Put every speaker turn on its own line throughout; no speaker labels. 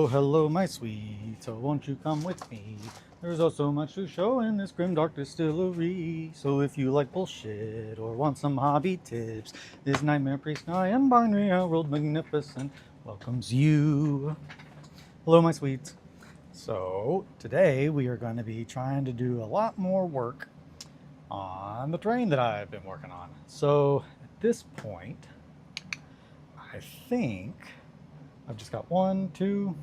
hello, my sweet. So won't you come with me? There's oh so much to show in this grim dark distillery. So if you like bullshit or want some hobby tips, this nightmare priest I am binary world magnificent welcomes you. Hello, my sweets. So today we are going to be trying to do a lot more work on the terrain that I've been working on. So at this point, I think I've just got two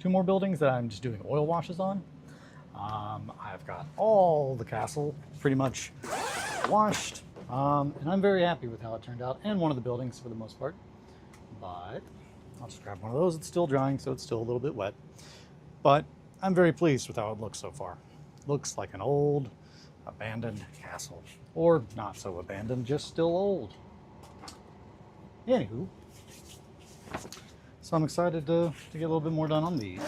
more buildings that I'm just doing oil washes on. I've got all the castle pretty much washed, and I'm very happy with how it turned out, and one of the buildings for the most part. But I'll just grab one of those. It's still drying, so it's still a little bit wet. But I'm very pleased with how it looks so far. Looks like an old, abandoned castle. Or not so abandoned, just still old. Anywho, so I'm excited to get a little bit more done on these.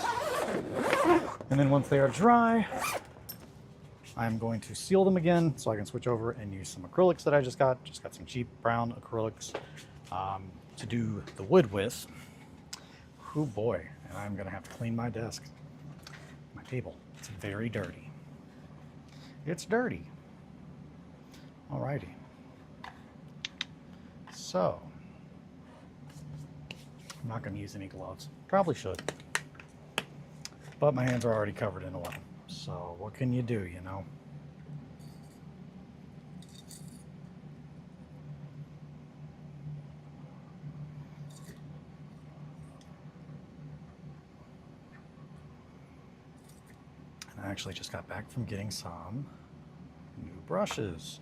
And then once they are dry, I'm going to seal them again so I can switch over and use some acrylics that I just got. Just got some cheap brown acrylics to do the wood with. Oh boy, and I'm gonna have to clean my desk, my table. It's very dirty. It's dirty. Alrighty. So, I'm not gonna use any gloves. Probably should. But my hands are already covered in oil. So what can you do, you know? And I actually just got back from getting some new brushes.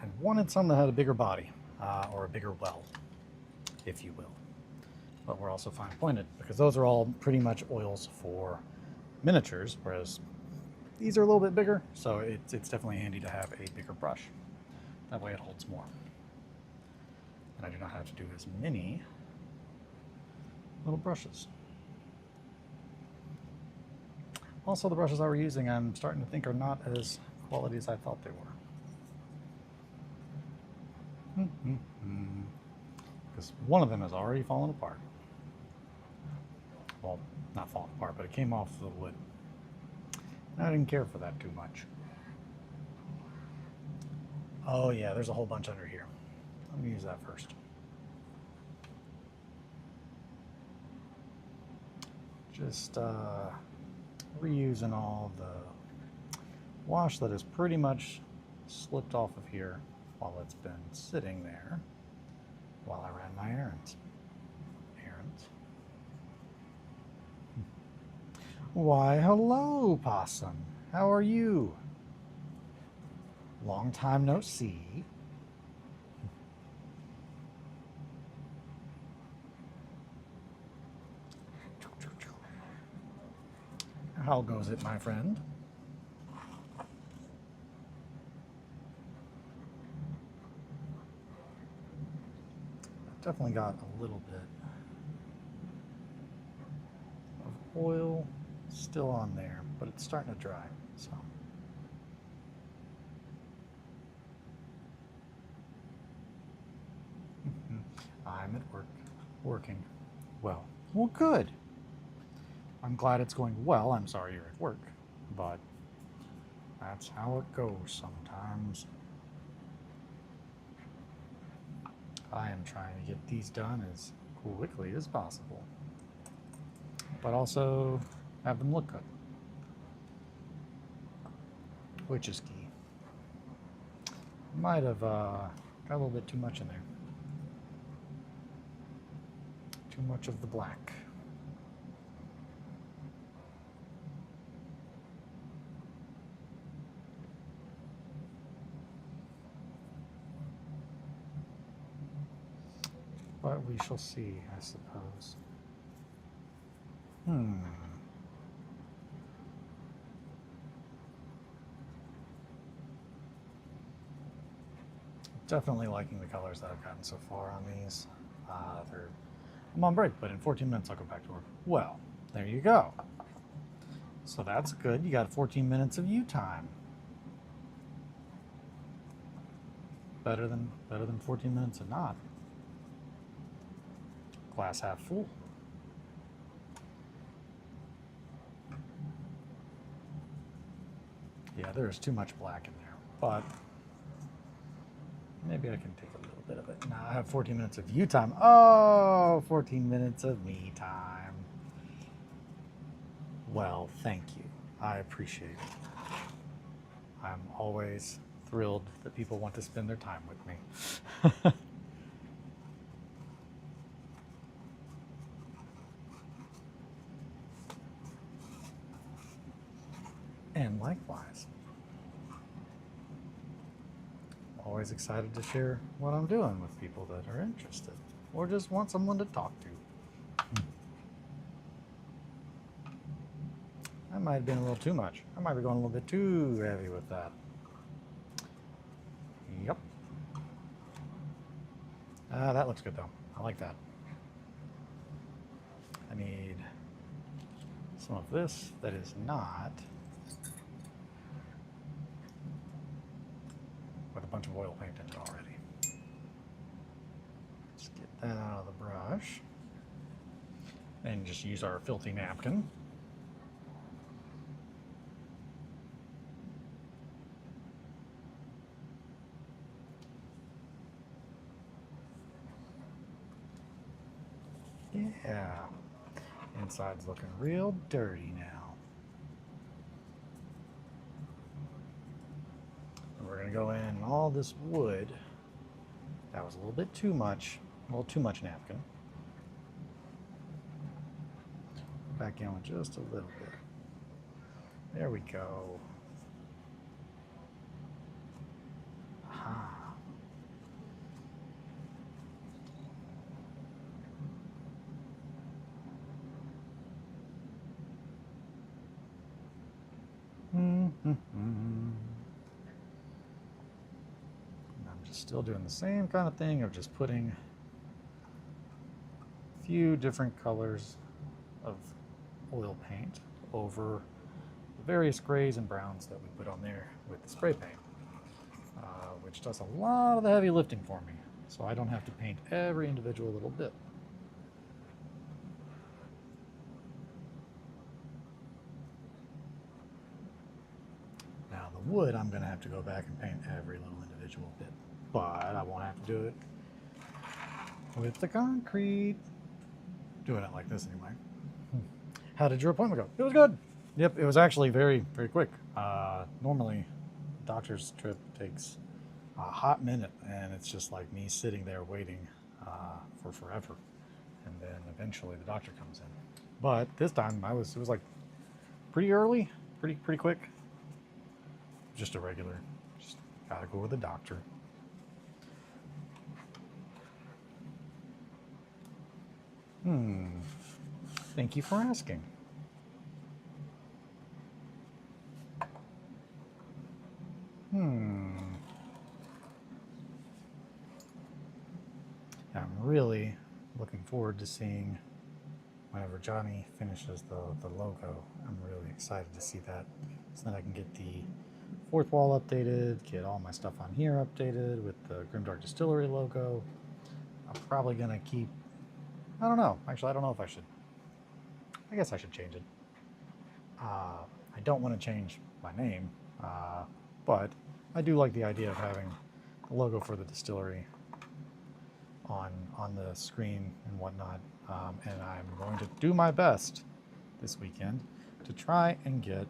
I wanted some that had a bigger body, or a bigger well, if you will. But we're also fine pointed because those are all pretty much oils for miniatures, whereas these are a little bit bigger, so it's definitely handy to have a bigger brush. That way it holds more. And I do not have to do as many little brushes. Also, the brushes I were using, I'm starting to think are not as quality as I thought they were. Because one of them has already fallen apart. Well, not fallen apart, but it came off the wood. I didn't care for that too much. Oh yeah, there's a whole bunch under here. Let me use that first. Just reusing all the wash that has pretty much slipped off of here while it's been sitting there while I ran my errands. Why, hello, Possum. How are you? Long time no see. How goes it, my friend? I've definitely got a little bit of oil still on there, but it's starting to dry, so. I'm at work, working. Well, good. I'm glad it's going well. I'm sorry you're at work, but that's how it goes sometimes. I am trying to get these done as quickly as possible, but also have them look good, which is key. Might have got a little bit too much in there. Too much of the black. But we shall see, I suppose. Definitely liking the colors that I've gotten so far on these. I'm on break, but in 14 minutes I'll go back to work. Well, there you go. So that's good. You got 14 minutes of you time. Better than 14 minutes of not. Glass half full. there's too much black in there, but maybe I can take a little bit of it. Now I have 14 minutes of you time. Oh, 14 minutes of me time. Well, thank you. I appreciate it. I'm always thrilled that people want to spend their time with me. And likewise. Always excited to share what I'm doing with people that are interested or just want someone to talk to. That might have been a little too much. I might be going a little bit too heavy with that. Yep. That looks good though. I like that. I need some of this that is not with a bunch of oil paint in it already. Let's get that out of the brush. And just use our filthy napkin. Yeah, inside's looking real dirty now. And we're gonna go in all this wood. That was a little bit too much, a little too much napkin. Back in with just a little bit. There we go. Aha. I'm just still doing the same kind of thing of just putting a few different colors of oil paint over the various grays and browns that we put on there with the spray paint, which does a lot of the heavy lifting for me, so I don't have to paint every individual little bit. Now the wood, I'm going to have to go back and paint every little individual bit, but I won't have to do it with the concrete. Doing it like this anyway. How did your appointment go? It was good. Yep, it was actually very, very quick. Normally, doctor's trip takes a hot minute, and it's just like me sitting there waiting for forever, and then eventually the doctor comes in. But this time, it was like pretty early, pretty quick. Just a regular, just gotta go with the doctor. Thank you for asking. I'm really looking forward to seeing whenever Johnny finishes the logo. I'm really excited to see that, so that I can get the fourth wall updated, get all my stuff on here updated with the Grimdark Distillery logo. I'm probably gonna keep, I don't know, actually I don't know if I should. I guess I should change it. I don't want to change my name, but I do like the idea of having the logo for the distillery on the screen and whatnot, and I'm going to do my best this weekend to try and get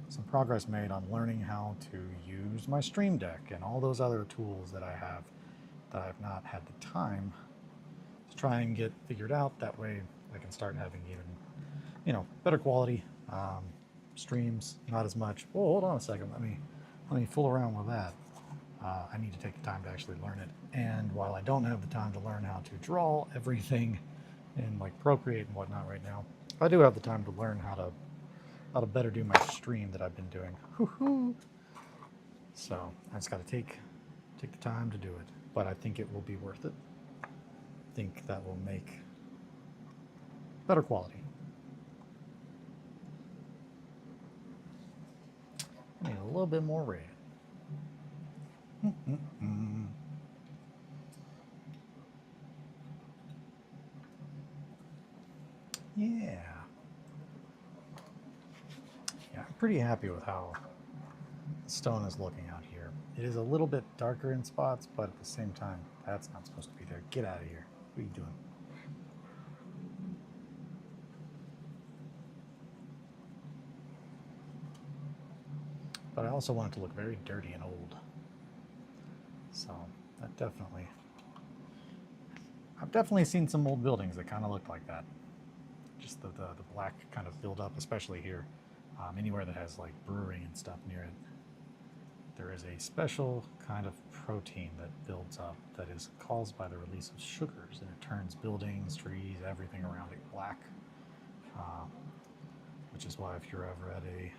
some progress made on learning how to use my Stream Deck and all those other tools that I have that I've not had the time to try and get figured out. That way I can start having even, better quality streams, not as much. Oh, hold on a second. Let me fool around with that. I need to take the time to actually learn it. And while I don't have the time to learn how to draw everything in like Procreate and whatnot right now, I do have the time to learn how to better do my stream that I've been doing. Woo-hoo. So I just got to take the time to do it. But I think it will be worth it. I think that will make better quality. I need a little bit more red. Yeah, I'm pretty happy with how stone is looking out here. It is a little bit darker in spots, but at the same time, that's not supposed to be there. Get out of here. What are you doing? But I also want it to look very dirty and old. So that definitely... I've definitely seen some old buildings that kind of look like that. Just the black kind of build up, especially here. Anywhere that has like brewing and stuff near it. There is a special kind of protein that builds up that is caused by the release of sugars, and it turns buildings, trees, everything around it black. Which is why if you're ever at a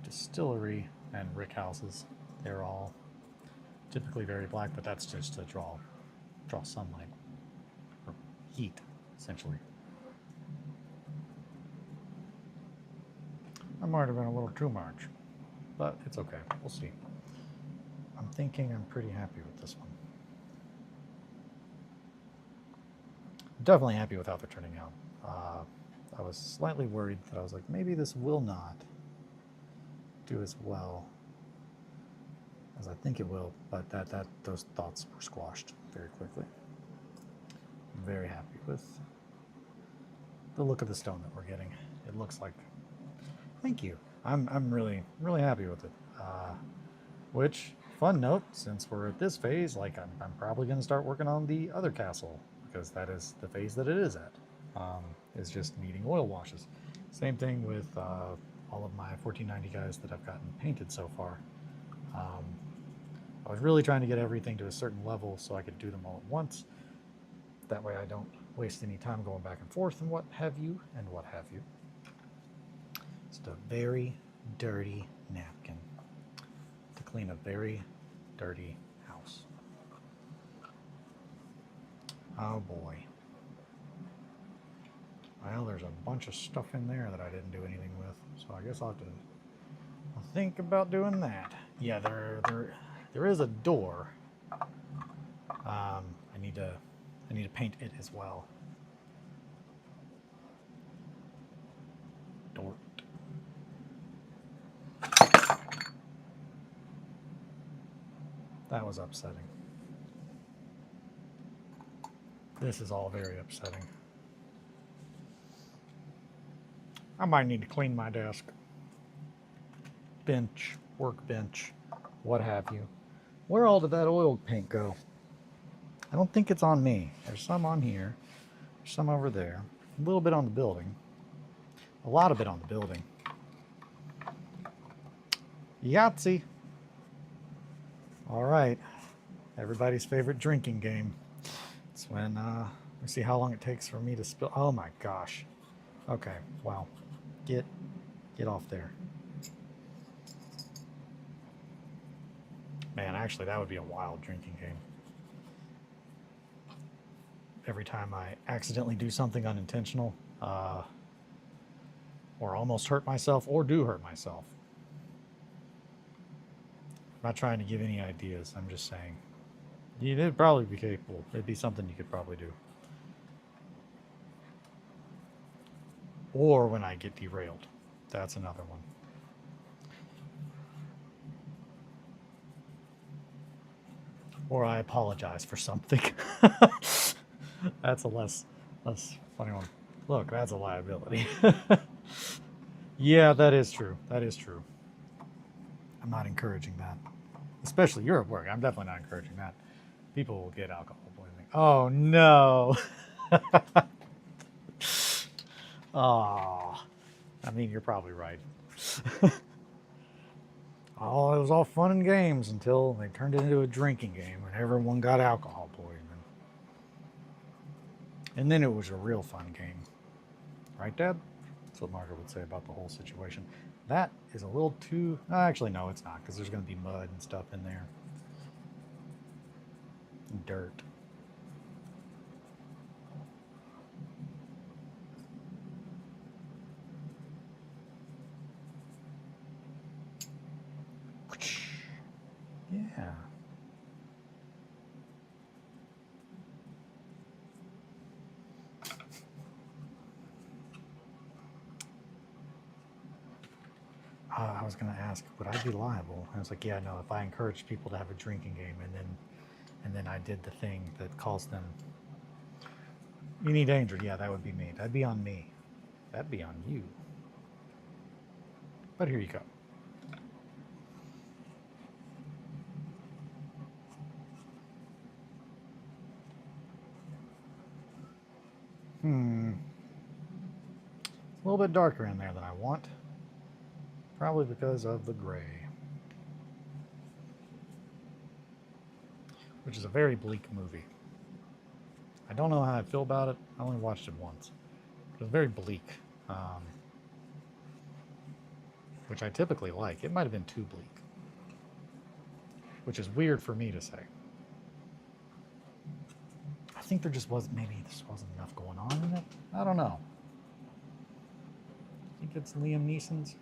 distillery and rick houses, they're all typically very black, but that's just to draw sunlight or heat, essentially. That might have been a little too much, but it's okay. We'll see. I'm thinking I'm pretty happy with this one. I'm definitely happy with how they're turning out. I was slightly worried that I was like, maybe this will not do as well as I think it will, but those thoughts were squashed very quickly. I'm very happy with the look of the stone that we're getting. It looks like... Thank you. I'm really happy with it. Which, fun note, since we're at this phase, like I'm probably going to start working on the other castle, because that is the phase that it is at. Is just needing oil washes. Same thing with all of my 1490 guys that I've gotten painted so far. I was really trying to get everything to a certain level so I could do them all at once. That way I don't waste any time going back and forth and what have you. Just a very dirty napkin to clean a very dirty house. Oh boy. Well, there's a bunch of stuff in there that I didn't do anything with, so I guess I'll have to think about doing that. Yeah, there is a door. I need to paint it as well. Door. That was upsetting. This is all very upsetting. I might need to clean my desk, bench, workbench, what have you. Where all did that oil paint go? I don't think it's on me. There's some on here, there's some over there, a little bit on the building, a lot of it on the building. Yahtzee. All right, everybody's favorite drinking game. It's when, let's see how long it takes for me to spill. Oh my gosh. Okay, wow. Get off there. Man, actually, that would be a wild drinking game. Every time I accidentally do something unintentional, or almost hurt myself, or do hurt myself. I'm not trying to give any ideas, I'm just saying. You'd probably be capable. It'd be something you could probably do. Or when I get derailed. That's another one. Or I apologize for something. That's a less funny one. Look, that's a liability. Yeah, that is true. That is true. I'm not encouraging that. Especially you're at work. I'm definitely not encouraging that. People will get alcohol poisoning. Oh, no. Oh, I mean, you're probably right. Oh, it was all fun and games until they turned it into a drinking game and everyone got alcohol poisoning. And then it was a real fun game. Right, Dad? That's what Margaret would say about the whole situation. That is a little too... Actually, no, it's not, because there's going to be mud and stuff in there. And dirt. Yeah. I was going to ask, would I be liable? And I was like, yeah, no, if I encouraged people to have a drinking game and then I did the thing that calls them any danger, yeah, that would be me. That'd be on me. That'd be on you. But here you go. It's a little bit darker in there than I want. Probably because of the gray. Which is a very bleak movie. I don't know how I feel about it. I only watched it once. It was very bleak. Which I typically like. It might have been too bleak. Which is weird for me to say. I think there just wasn't, maybe this wasn't enough going on in it. I don't know. I think it's Liam Neeson's.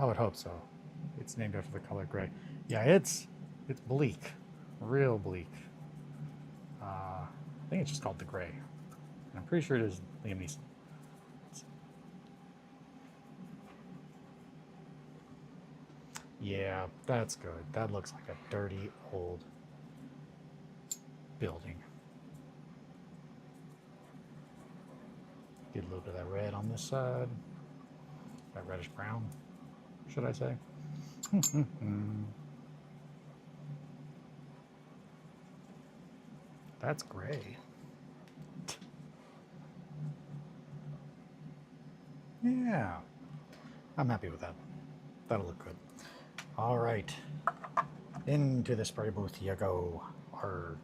I would hope so. It's named after the color gray. Yeah, it's bleak, real bleak. I think it's just called The Gray. And I'm pretty sure it is Liam Neeson. Yeah, that's good. That looks like a dirty old building. Get a little bit of that red on this side. That reddish brown, should I say? That's gray. Yeah, I'm happy with that. That'll look good. All right, into the spray booth you go. Arg.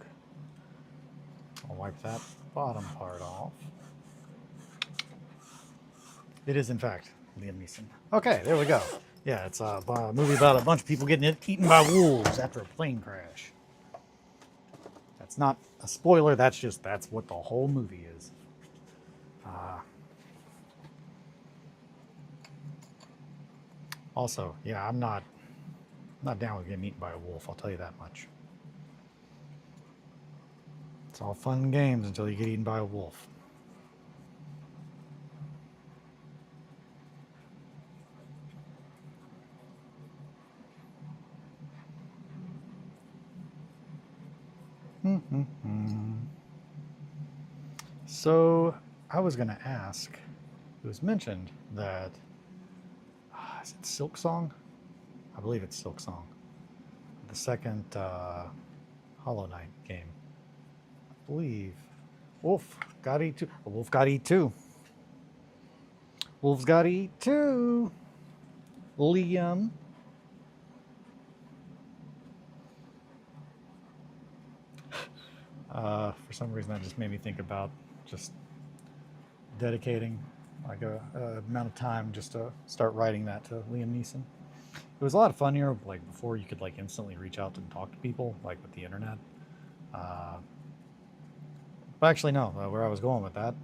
I'll wipe that bottom part off. It is, in fact, Liam Neeson. Okay, there we go. Yeah, it's a movie about a bunch of people getting eaten by wolves after a plane crash. That's not a spoiler. That's what the whole movie is. Also, yeah, I'm not down with getting eaten by a wolf. I'll tell you that much. It's all fun and games until you get eaten by a wolf. So I was going to ask, it was mentioned that, is it Silk Song? I believe it's Silk Song. The second Hollow Knight game. I believe Wolf got to eat too. Wolf got to eat too. Wolf's got to eat too. Liam. For some reason, that just made me think about just dedicating like a amount of time just to start writing that to Liam Neeson. It was a lot of fun here, like before you could like instantly reach out and talk to people, like with the internet. But actually, no. Where I was going with that,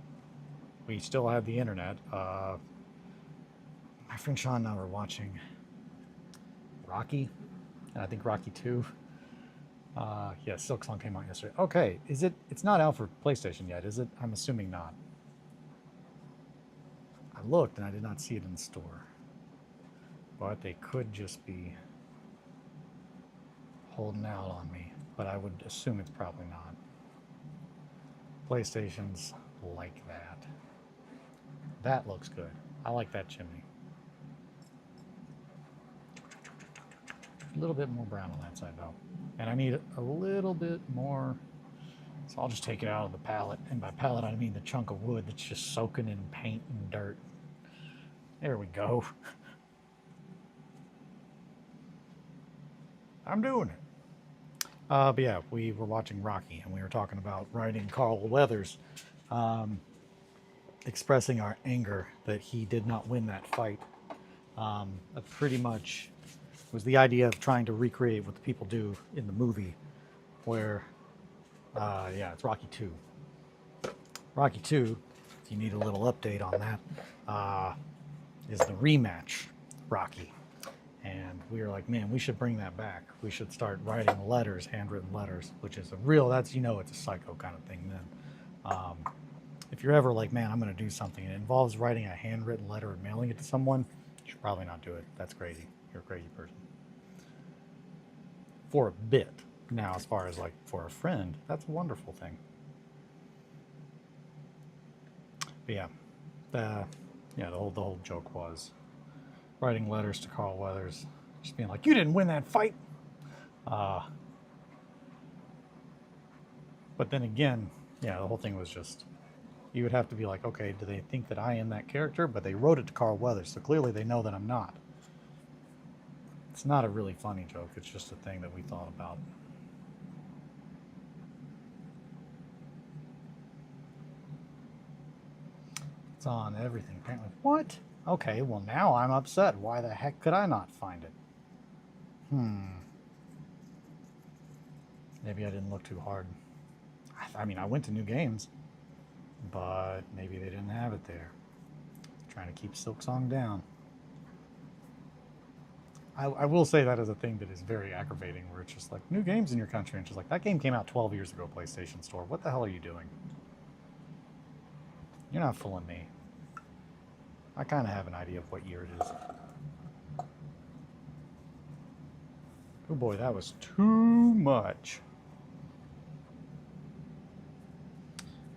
we still had the internet. My friend Sean and I were watching Rocky, and I think Rocky 2. Yeah, Silk Song came out yesterday. Okay, it's not out for PlayStation yet, is it? I'm assuming not. I looked and I did not see it in the store. But they could just be holding out on me. But I would assume it's probably not. PlayStation's like that. That looks good. I like that chimney. A little bit more brown on that side though. And I need a little bit more, so I'll just take it out of the pallet. And by pallet, I mean the chunk of wood that's just soaking in paint and dirt. There we go. I'm doing it. But yeah, we were watching Rocky, and we were talking about writing Carl Weathers, expressing our anger that he did not win that fight. Pretty much was the idea of trying to recreate what the people do in the movie, where, yeah, it's Rocky 2. Rocky 2, if you need a little update on that, is the rematch Rocky. And we were like, man, we should bring that back. We should start writing letters, handwritten letters, which is a real, that's, you know, it's a psycho kind of thing then. If you're ever like, man, I'm going to do something and it involves writing a handwritten letter and mailing it to someone, you should probably not do it. That's crazy. You're a crazy person. For a bit. Now, as far as like for a friend, that's a wonderful thing. But yeah, the whole joke was writing letters to Carl Weathers, just being like, you didn't win that fight. But then again, yeah, the whole thing was just, you would have to be like, okay, do they think that I am that character? But they wrote it to Carl Weathers, so clearly they know that I'm not. It's not a really funny joke, it's just a thing that we thought about. It's on everything, apparently. What? Okay, well now I'm upset. Why the heck could I not find it? Maybe I didn't look too hard. I mean, I went to New Games, but maybe they didn't have it there. Trying to keep Silksong down. I will say that is a thing that is very aggravating, where it's just like, new games in your country, and it's just like, that game came out 12 years ago, PlayStation Store. What the hell are you doing? You're not fooling me. I kind of have an idea of what year it is. Oh boy, that was too much.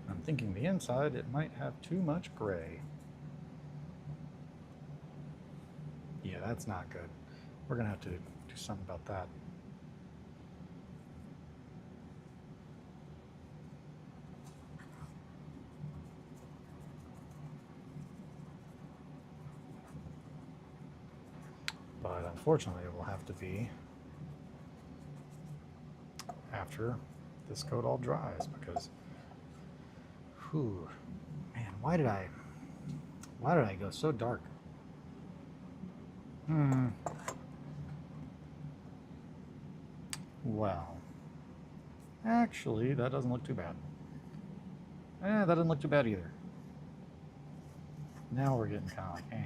I'm thinking the inside, it might have too much gray. Yeah, that's not good. We're gonna have to do something about that. But unfortunately, it will have to be after this coat all dries, because, whew, man, why did I go so dark? Well, actually, that doesn't look too bad. That doesn't look too bad either. Now we're getting kind of like, eh.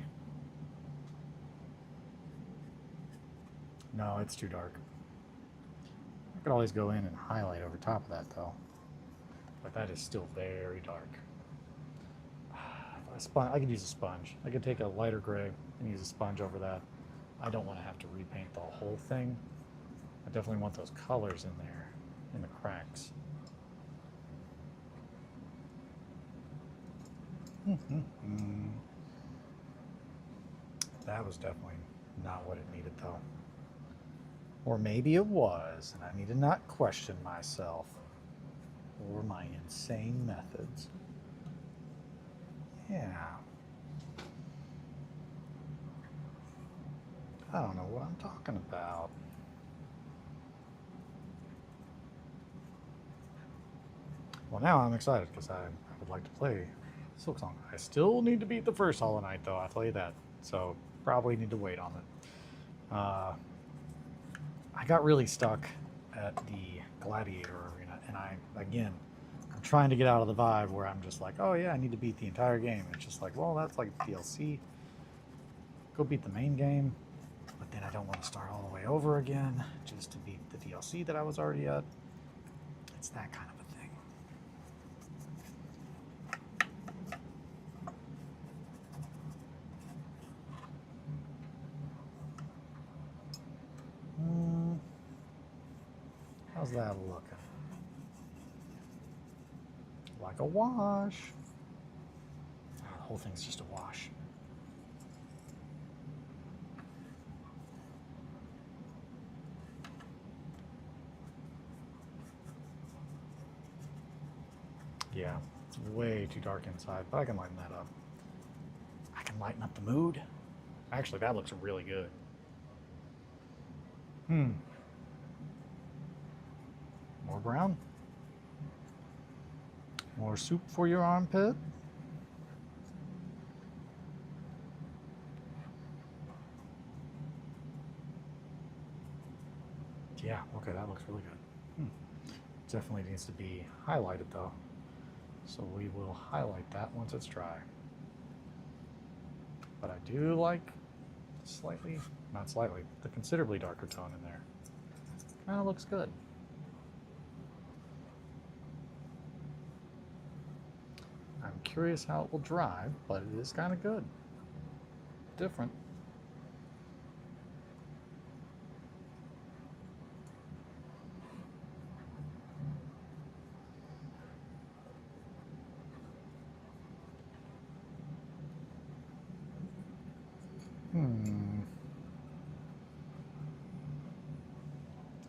No, it's too dark. I could always go in and highlight over top of that, though. But that is still very dark. I could use a sponge. I could take a lighter gray and use a sponge over that. I don't want to have to repaint the whole thing. I definitely want those colors in there, in the cracks. That was definitely not what it needed, though. Or maybe it was, and I need to not question myself or my insane methods. Yeah. I don't know what I'm talking about. Well, now I'm excited because I would like to play Silksong. I still need to beat the first Hollow Knight, though, I'll tell you that. So probably need to wait on it. I got really stuck at the Gladiator Arena, and I'm trying to get out of the vibe where I'm just like, oh yeah, I need to beat the entire game. It's just like, well, that's like DLC. Go beat the main game, but then I don't want to start all the way over again just to beat the DLC that I was already at. It's that kind of a thing. How's that looking? Like a wash. Oh, the whole thing's just a wash. Yeah, it's way too dark inside, but I can lighten that up. I can lighten up the mood. Actually, that looks really good. More brown? More soup for your armpit? Yeah, okay, that looks really good. Definitely needs to be highlighted though. So we will highlight that once it's dry. But I do like slightly, not slightly, the considerably darker tone in there. Kind of looks good. I'm curious how it will dry, but it is kind of good. Different.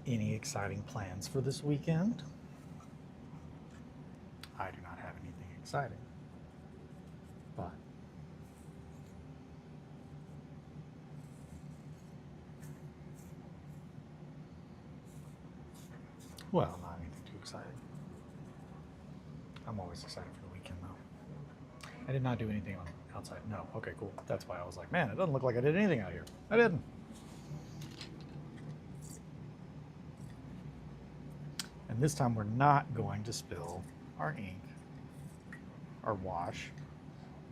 Any exciting plans for this weekend? I do not have anything exciting, but well, not anything too exciting. I'm always excited for the weekend, though. I did not do anything on outside. No. Okay, cool. That's why I was like, man, it doesn't look like I did anything out here. I didn't. And this time we're not going to spill our ink, our wash,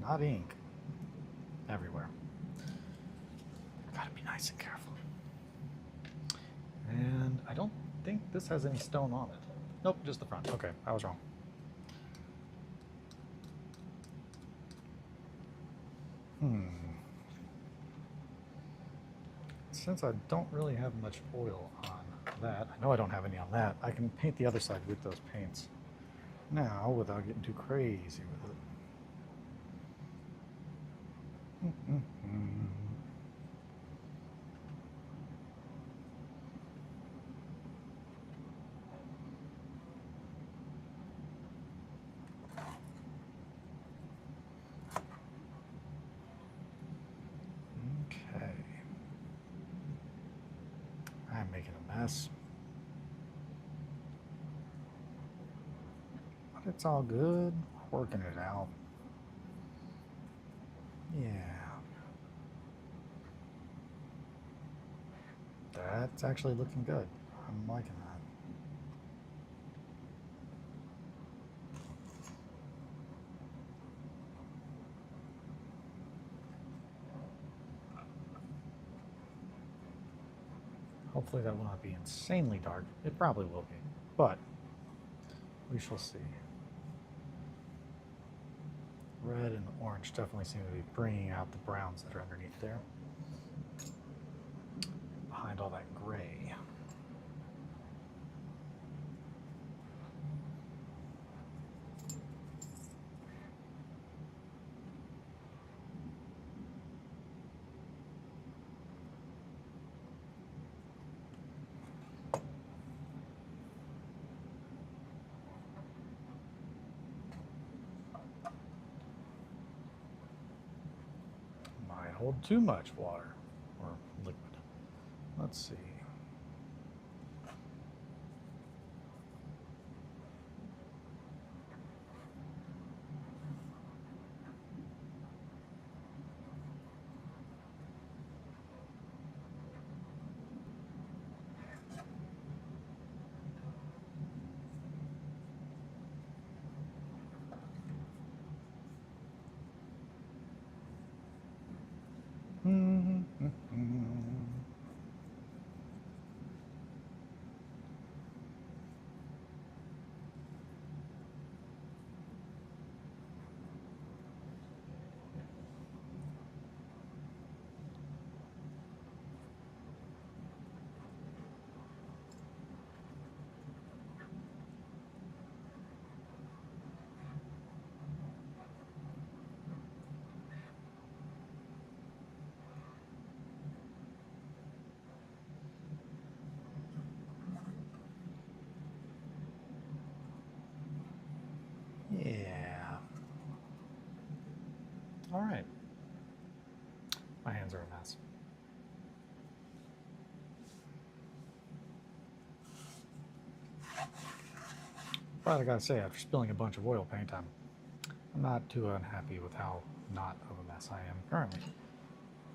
not ink, everywhere. Gotta be nice and careful. And I don't think this has any stone on it. Nope, just the front. Okay, I was wrong. Since I don't really have much oil on that, I know I don't have any on that, I can paint the other side with those paints now without getting too crazy with it. Okay. I'm making a mess. But it's all good. Working it out. Yeah. That's actually looking good. I'm liking that. Hopefully that will not be insanely dark. It probably will be, but we shall see. Red and orange definitely seem to be bringing out the browns that are underneath there, behind all that gray. Hold too much water or liquid. Let's see. Yeah. All right. My hands are a mess. But I gotta say, after spilling a bunch of oil paint, I'm not too unhappy with how not of a mess I am currently.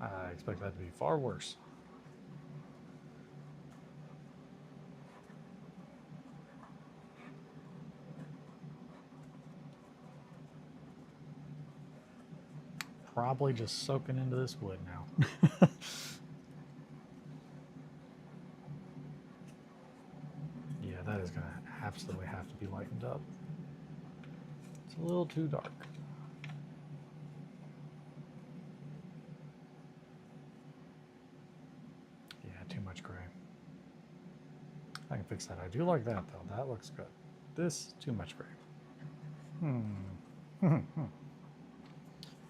I expect that to be far worse. probably just soaking into this wood now. Yeah, that is going to absolutely have to be lightened up. It's a little too dark. Yeah, too much gray. I can fix that. I do like that, though. That looks good. This, too much gray.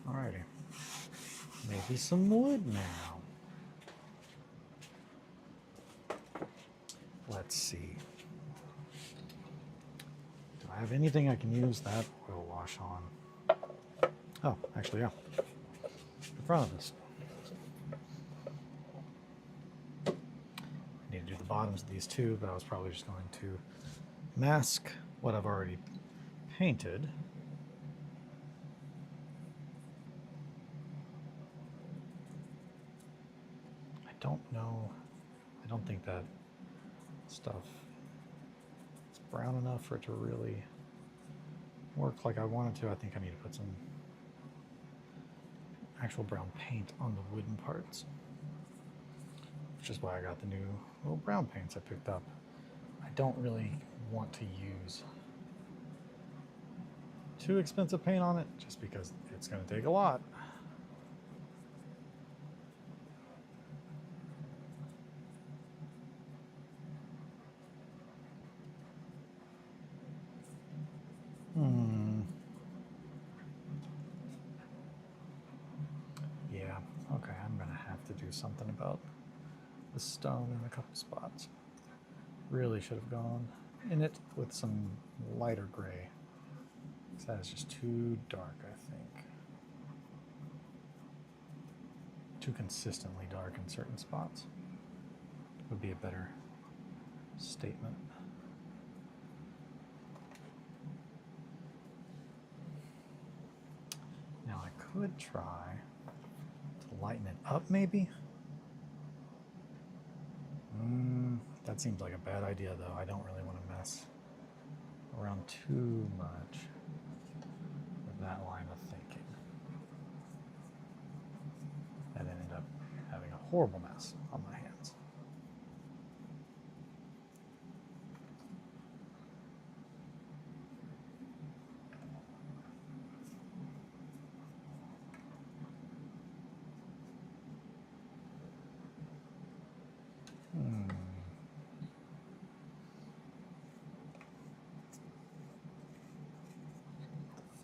Alrighty. Maybe some wood now. Let's see. Do I have anything I can use that oil wash on? Oh, actually, yeah. In front of this. I need to do the bottoms of these too, but I was probably just going to mask what I've already painted. I don't know. I don't think that stuff is brown enough for it to really work like I wanted to. I think I need to put some actual brown paint on the wooden parts, which is why I got the new little brown paints I picked up. I don't really want to use too expensive paint on it just because it's going to take a lot. Yeah, okay, I'm going to have to do something about the stone in a couple spots. Really should have gone in it with some lighter gray. That is just too dark, I think. Too consistently dark in certain spots would be a better statement. Now I could try to lighten it up, maybe. That seems like a bad idea, though. I don't really want to mess around too much with that line of thinking. And ended up having a horrible mess on my hands.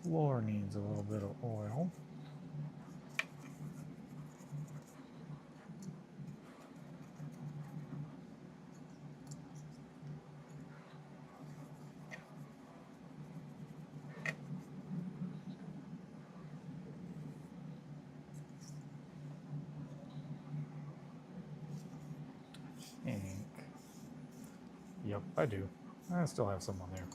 The floor needs a little bit of oil. Yep, I do. I still have some on there.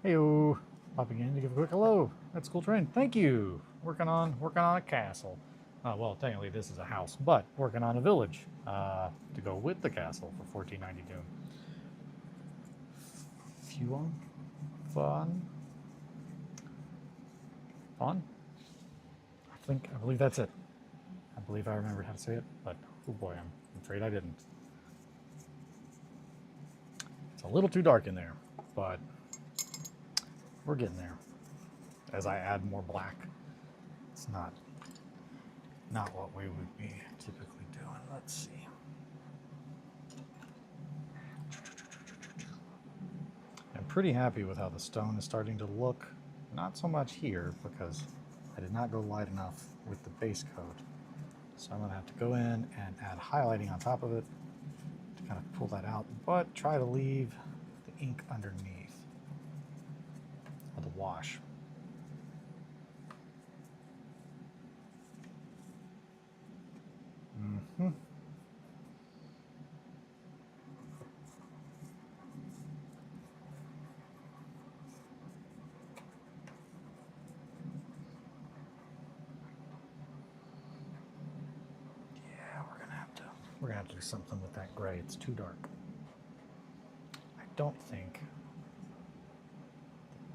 Heyo, popping in to give a quick hello. That's cool train. Thank you. Working on a castle. Well, technically this is a house, but working on a village to go with the castle for 1492. Fun. I believe that's it. I believe I remembered how to say it, but oh boy, I'm afraid I didn't. It's a little too dark in there, but we're getting there. As I add more black, it's not what we would be typically doing. Let's see. I'm pretty happy with how the stone is starting to look. Not so much here because I did not go light enough with the base coat. So I'm gonna have to go in and add highlighting on top of it to kind of pull that out, but try to leave the ink underneath of the wash. had to do something with that gray. It's too dark. I don't think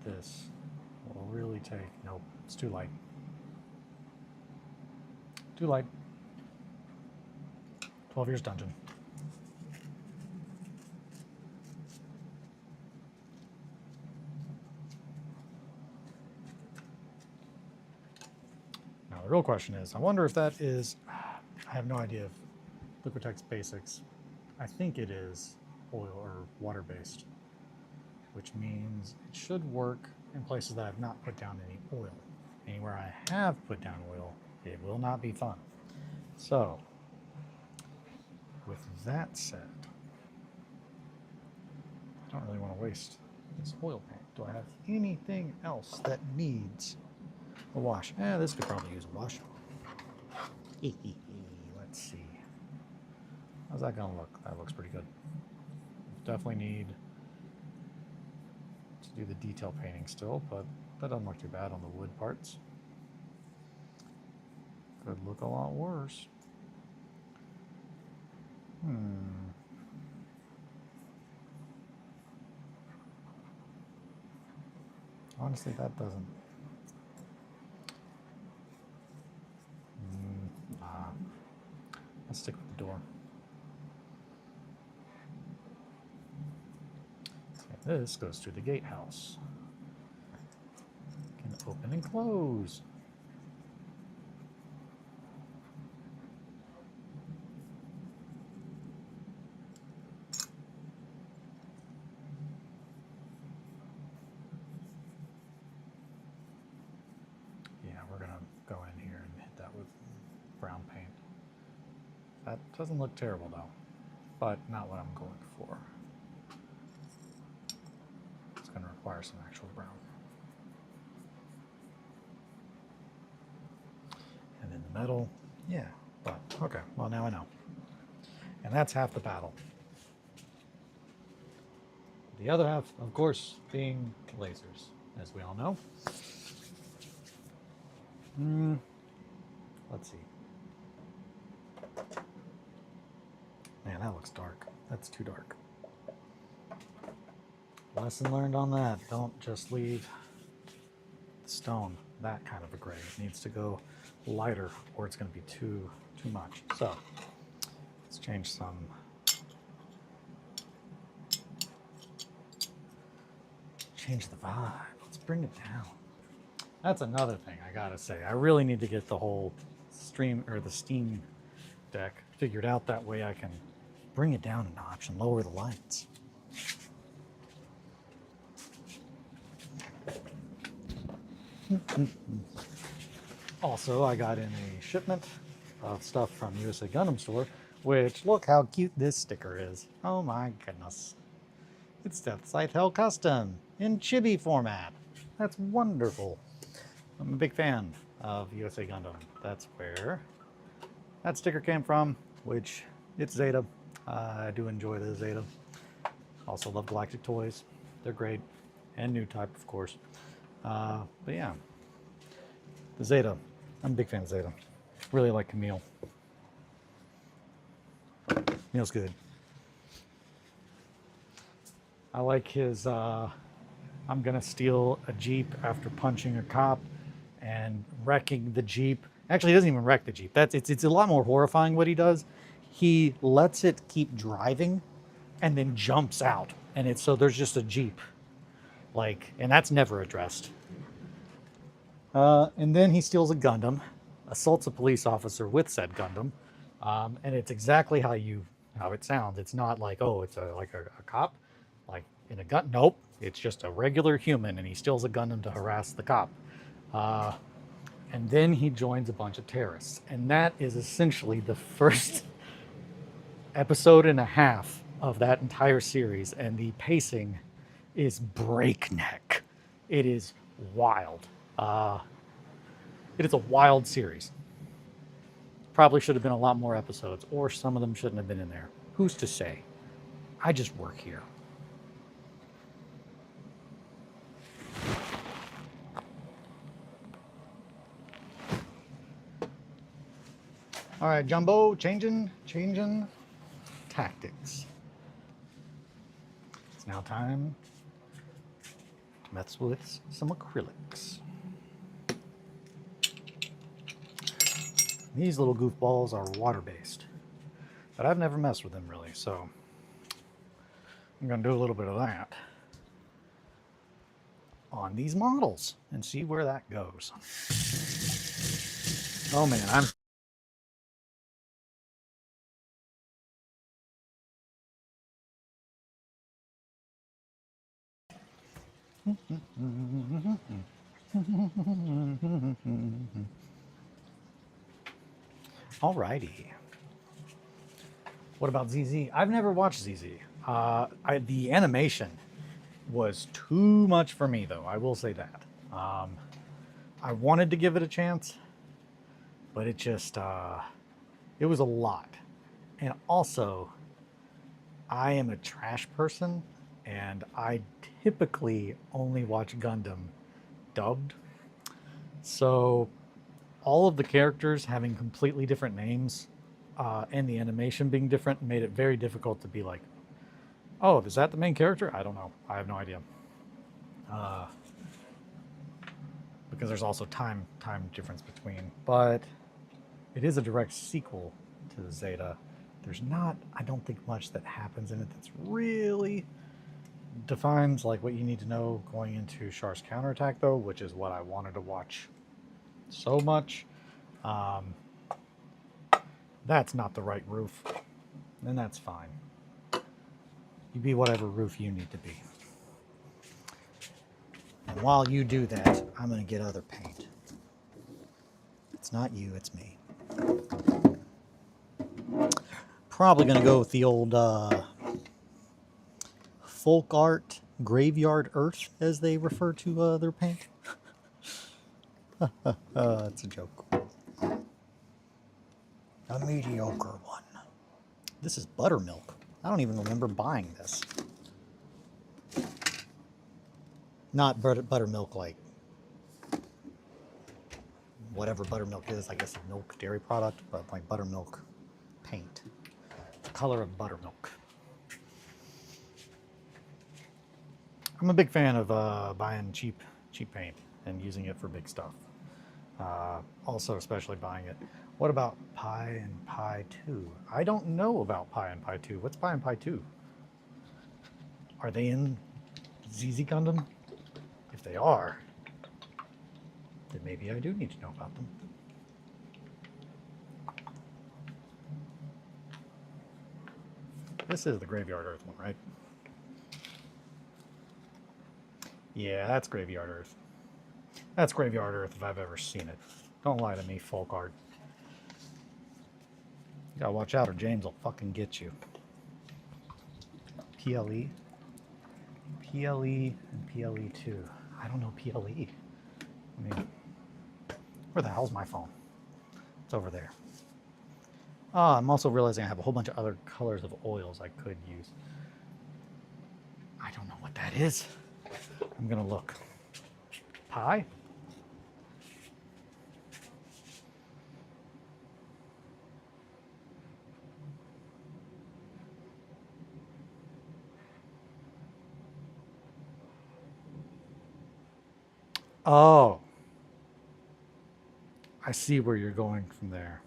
this will really take... Nope, it's too light. Too light. 12 Years Dungeon. Now the real question is, I wonder if that is... I have no idea if Liquitex Basics, I think it is oil or water-based, which means it should work in places that I have not put down any oil. Anywhere I have put down oil, it will not be fun. So, with that said, I don't really want to waste this oil paint. Do I have anything else that needs a wash? This could probably use a wash. Let's see. How's that going to look? That looks pretty good. Definitely need to do the detail painting still, but that doesn't look too bad on the wood parts. Could look a lot worse. Honestly, that doesn't. Let's stick with the door. Okay, this goes through the gatehouse. Can open and close. That doesn't look terrible though, but not what I'm going for. It's going to require some actual brown. And then the metal, yeah, but okay, well now I know. And that's half the battle. The other half, of course, being lasers, as we all know. Let's see. Man, that looks dark. That's too dark. Lesson learned on that. Don't just leave the stone that kind of a gray. It needs to go lighter or it's going to be too much. So let's change some. Change the vibe. Let's bring it down. That's another thing I gotta say. I really need to get the whole stream or the Steam Deck figured out. That way I can bring it down a notch and lower the lights. Also, I got in a shipment of stuff from USA Gundam Store, which, look how cute this sticker is. Oh my goodness. It's Death Scythe Custom in chibi format. That's wonderful. I'm a big fan of USA Gundam. That's where that sticker came from, which it's Zeta. I do enjoy the Zeta. Also love Galactic Toys. They're great. And New Type, of course. But yeah, the Zeta. I'm a big fan of Zeta. Really like Camille. Camille's good. I like his, I'm gonna steal a Jeep after punching a cop and wrecking the Jeep. Actually, he doesn't even wreck the Jeep. It's a lot more horrifying what he does. He lets it keep driving and then jumps out. And so there's just a Jeep. And that's never addressed. And then he steals a Gundam, assaults a police officer with said Gundam. And it's exactly how it sounds. It's not like, oh, it's like a cop, like in a gun. Nope, it's just a regular human, and he steals a Gundam to harass the cop. And then he joins a bunch of terrorists. And that is essentially the first episode and a half of that entire series. And the pacing is breakneck. It is wild. It is a wild series. Probably should have been a lot more episodes, or some of them shouldn't have been in there. Who's to say? I just work here. All right, Jumbo, changing. tactics. It's now time to mess with some acrylics. These little goofballs are water-based, but I've never messed with them really, so I'm going to do a little bit of that on these models and see where that goes. Oh man, I'm alrighty. What about ZZ? I've never watched ZZ. The animation was too much for me, though. I will say that. I wanted to give it a chance, but it just it was a lot. And also, I am a trash person, and I typically only watch Gundam dubbed. So all of the characters having completely different names and the animation being different made it very difficult to be like, oh, is that the main character? I don't know. I have no idea. Because there's also time difference between. But it is a direct sequel to Zeta. There's not, I don't think, much that happens in it that's really defines like what you need to know going into Char's counterattack, though, which is what I wanted to watch so much. That's not the right roof, and that's fine. You be whatever roof you need to be. And while you do that, I'm going to get other paint. It's not you, it's me. Probably going to go with the old folk art graveyard earth, as they refer to their paint. It's a joke. A mediocre one. This is buttermilk. I don't even remember buying this. Not buttermilk like whatever buttermilk is, I guess a milk dairy product, but like buttermilk paint. The color of buttermilk. I'm a big fan of buying cheap paint and using it for big stuff. Also, especially buying it. What about Pi and Pi 2? I don't know about Pi and Pi 2. What's Pi and Pi 2? Are they in ZZ Gundam? If they are, then maybe I do need to know about them. This is the Graveyard Earth one, right? Yeah, that's Graveyard Earth. That's Graveyard Earth if I've ever seen it. Don't lie to me, folk art. You gotta watch out or James will fucking get you. PLE? PLE and PLE2. I don't know PLE. I mean, where the hell's my phone? It's over there. I'm also realizing I have a whole bunch of other colors of oils I could use. I don't know what that is. I'm gonna look. Pi? Oh. I see where you're going from there.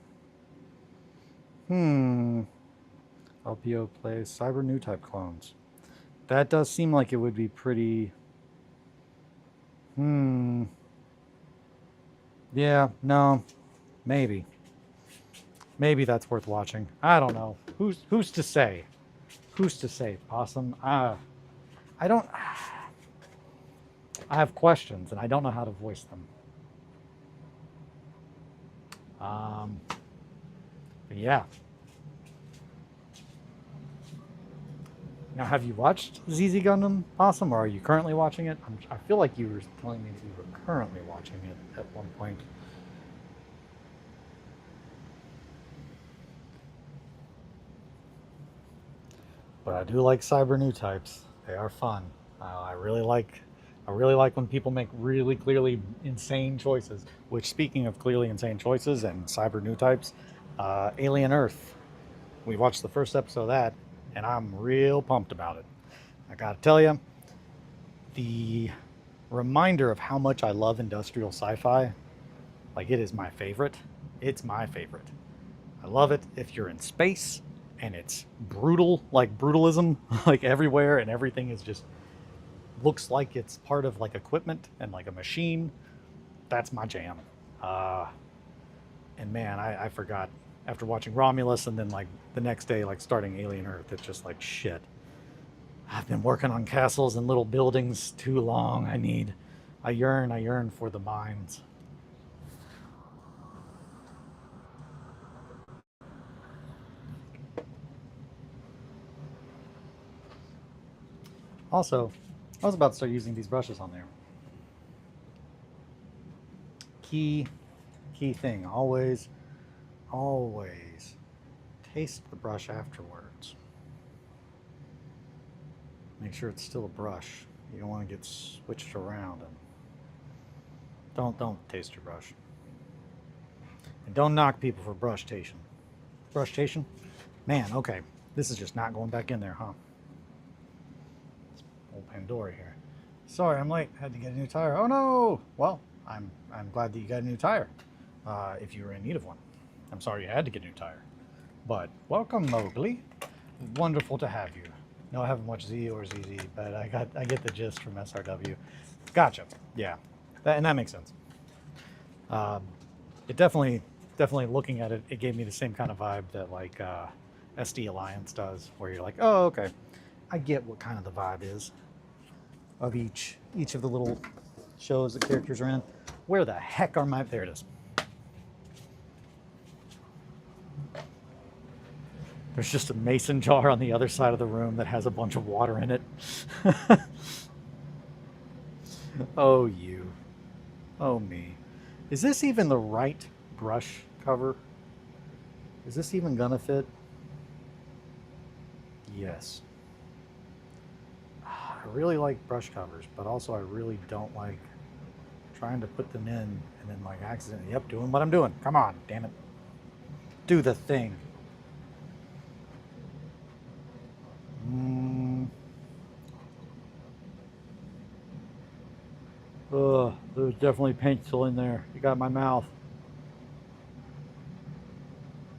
LPO plays cyber new type clones. That does seem like it would be pretty... Yeah, no. Maybe. Maybe that's worth watching. I don't know. Who's to say? Who's to say, Possum? I don't... I have questions, and I don't know how to voice them. But yeah. Now, have you watched ZZ Gundam, Possum, or are you currently watching it? I feel like you were telling me that you were currently watching it at one point. But I do like cyber new types. They are fun. I really like when people make really clearly insane choices. Which, speaking of clearly insane choices and cyber new types, Alien Earth We watched the first episode of that, and I'm real pumped about it. I gotta tell you, the reminder of how much I love industrial sci-fi, like, it is my favorite. It's my favorite. I love it if you're in space and it's brutal, like brutalism, like everywhere, and everything is just looks like it's part of like equipment and like a machine. That's my jam. And man, I forgot after watching Romulus and then like the next day, like starting Alien Earth, it's just like shit. I've been working on castles and little buildings too long. I yearn for the mines. Also, I was about to start using these brushes on there. Key thing, always taste the brush afterwards. Make sure it's still a brush. You don't want to get switched around, and don't taste your brush. And don't knock people for brushtation. Brushtation? Man, okay. This is just not going back in there, huh? Old Pandora here. Sorry, I'm late. Had to get a new tire. Oh no! Well, I'm glad that you got a new tire. If you were in need of one. I'm sorry you had to get a new tire. But welcome, Mowgli. Wonderful to have you. No, I haven't watched Z or ZZ, but I get the gist from SRW. Gotcha. Yeah, and that makes sense. It definitely looking at it, it gave me the same kind of vibe that like SD Alliance does, where you're like, oh, okay, I get what kind of the vibe is of each of the little shows the characters are in. Where the heck are my? There it is. There's just a mason jar on the other side of the room that has a bunch of water in it. Oh, you. Oh, me. Is this even the right brush cover? Is this even gonna fit? Yes. I really like brush covers, but also I really don't like trying to put them in and then like accidentally, yep, doing what I'm doing. Come on, damn it. Do the thing. Ugh, there's definitely paint still in there. You got my mouth.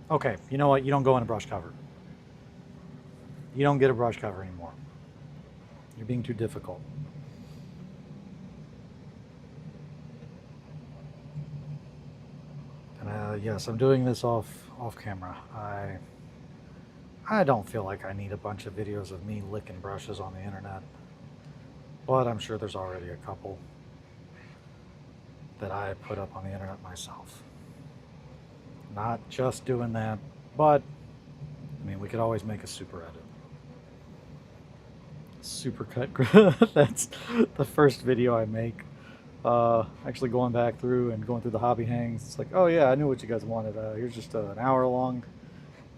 Okay, you know what? You don't go in a brush cover. You don't get a brush cover anymore. You're being too difficult. And yes, I'm doing this off camera. I don't feel like I need a bunch of videos of me licking brushes on the internet, but I'm sure there's already a couple that I put up on the internet myself. Not just doing that, but I mean, we could always make a super edit. Supercut. That's the first video I make. Actually going back through and going through the hobby hangs. It's like, oh yeah, I knew what you guys wanted. Here's just an hour-long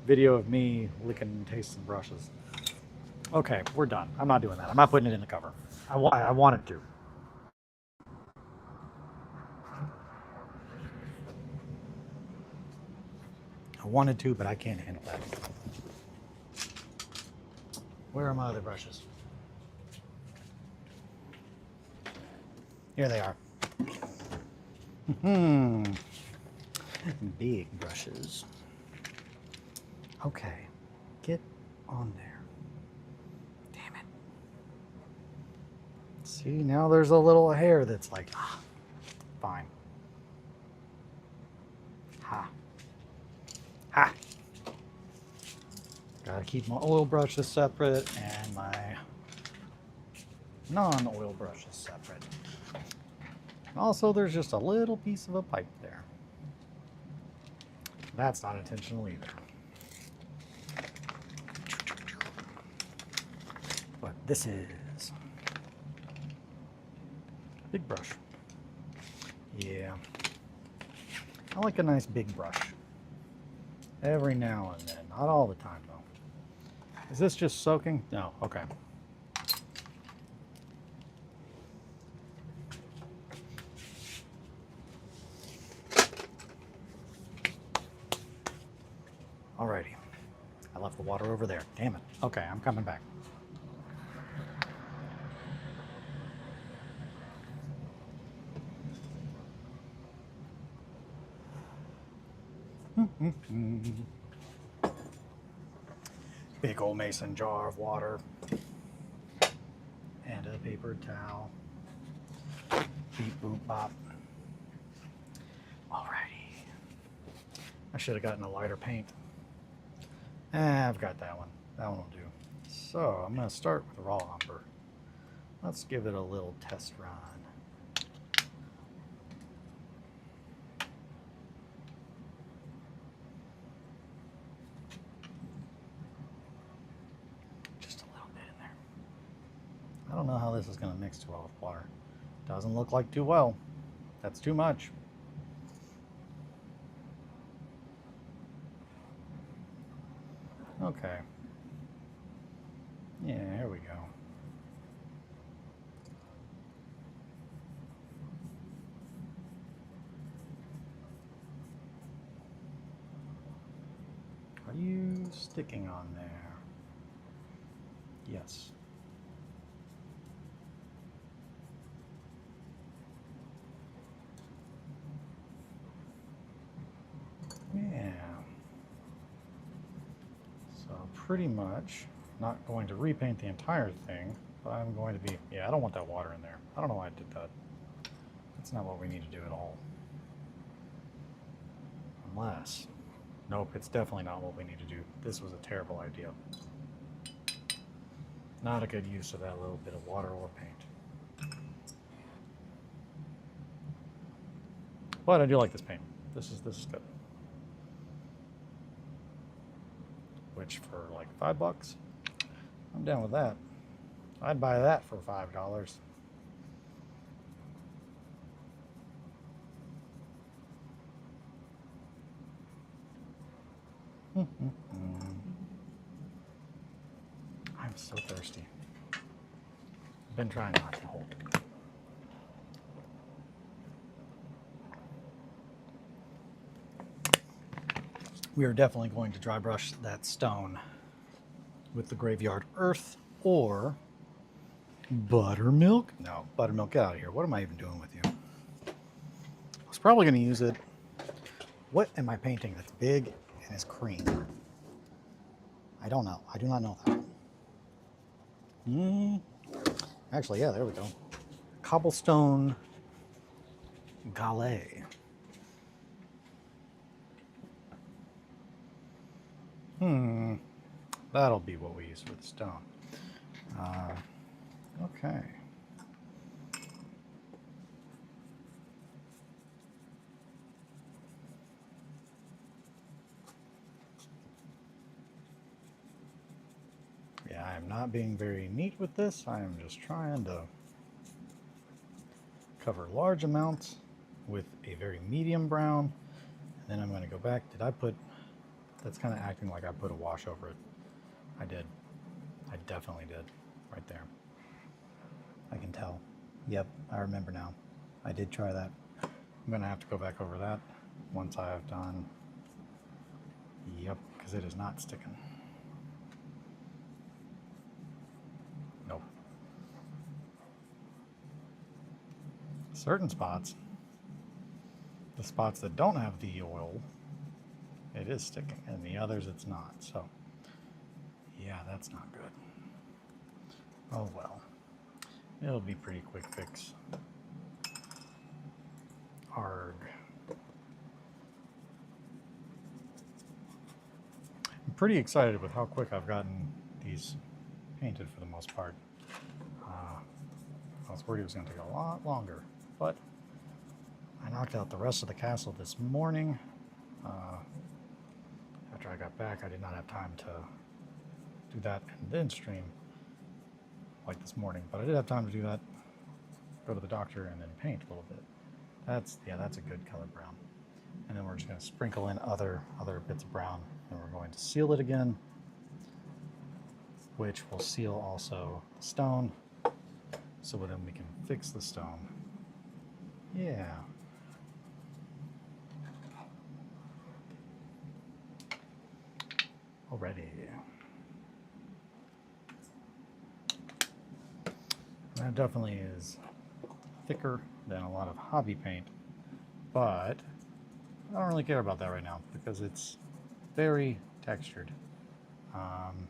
video of me licking and tasting brushes. Okay, we're done. I'm not doing that. I'm not putting it in the cover. I wanted to. I wanted to, but I can't handle that. Where are my other brushes? Here they are. Big brushes. Okay, get on there. Damn it. See, now there's a little hair that's like, fine. Ha. Ha. Gotta keep my oil brushes separate and my non-oil brushes separate. Also, there's just a little piece of a pipe there. That's not intentional either. But this is big brush. Yeah. I like a nice big brush. Every now and then. Not all the time, though. Is this just soaking? No. Okay. Alrighty. I left the water over there. Damn it. Okay, I'm coming back. Big old mason jar of water and a paper towel. Beep boop bop. Alrighty. I should have gotten a lighter paint. I've got that one. That one will do. So I'm going to start with raw umber. Let's give it a little test run. Just a little bit in there. I don't know how this is going to mix too well with water. Doesn't look like too well. That's too much. Okay. Yeah, here we go. Are you sticking on there? Yes. Yeah. So pretty much not going to repaint the entire thing, but I'm going to be, yeah, I don't want that water in there. I don't know why I did that. That's not what we need to do at all. Unless, nope, it's definitely not what we need to do. This was a terrible idea. Not a good use of that little bit of water or paint. But I do like this paint. This is good. Which for like $5, I'm down with that. I'd buy that for $5. I'm so thirsty. I've been trying not to hold it. We are definitely going to dry brush that stone with the graveyard earth or buttermilk. No, buttermilk, get out of here. What am I even doing with you? I was probably going to use it. What am I painting that's big and is cream? I don't know. I do not know that. Actually, yeah, there we go. Cobblestone Gallet. That'll be what we use for the stone. Okay. Yeah, I am not being very neat with this. I am just trying to cover large amounts with a very medium brown. And then I'm going to go back. Did I put... That's kind of acting like I put a wash over it. I did. I definitely did. Right there. I can tell. Yep, I remember now. I did try that. I'm going to have to go back over that once I have done. Yep, because it is not sticking. Nope. Certain spots, the spots that don't have the oil, it is sticking, and the others it's not. So, yeah, that's not good. Oh well. It'll be pretty quick fix. Arg. I'm pretty excited with how quick I've gotten these painted for the most part. I was worried it was going to take a lot longer, but I knocked out the rest of the castle this morning. After I got back, I did not have time to do that and then stream like this morning, but I did have time to do that, go to the doctor, and then paint a little bit. That's a good color brown. And then we're just going to sprinkle in other bits of brown, and we're going to seal it again, which will seal also the stone, so then we can fix the stone. Yeah. already. That definitely is thicker than a lot of hobby paint, but I don't really care about that right now because it's very textured. And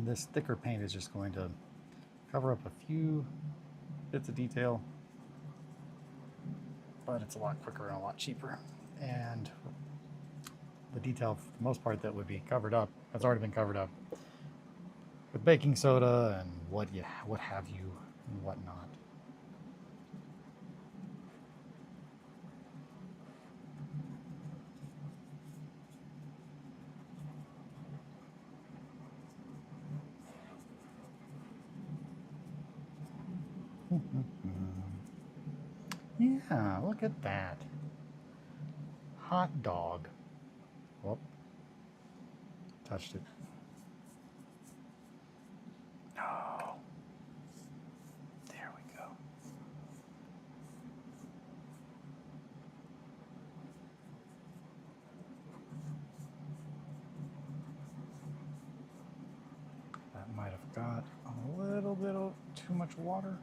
this thicker paint is just going to cover up a few bits of detail, but it's a lot quicker and a lot cheaper. And the detail, for the most part, that would be covered up has already been covered up with baking soda and what have you and whatnot. Yeah, look at that. Hot dog. Whoop. Touched it. Oh. There we go. That might have got a little bit of too much water,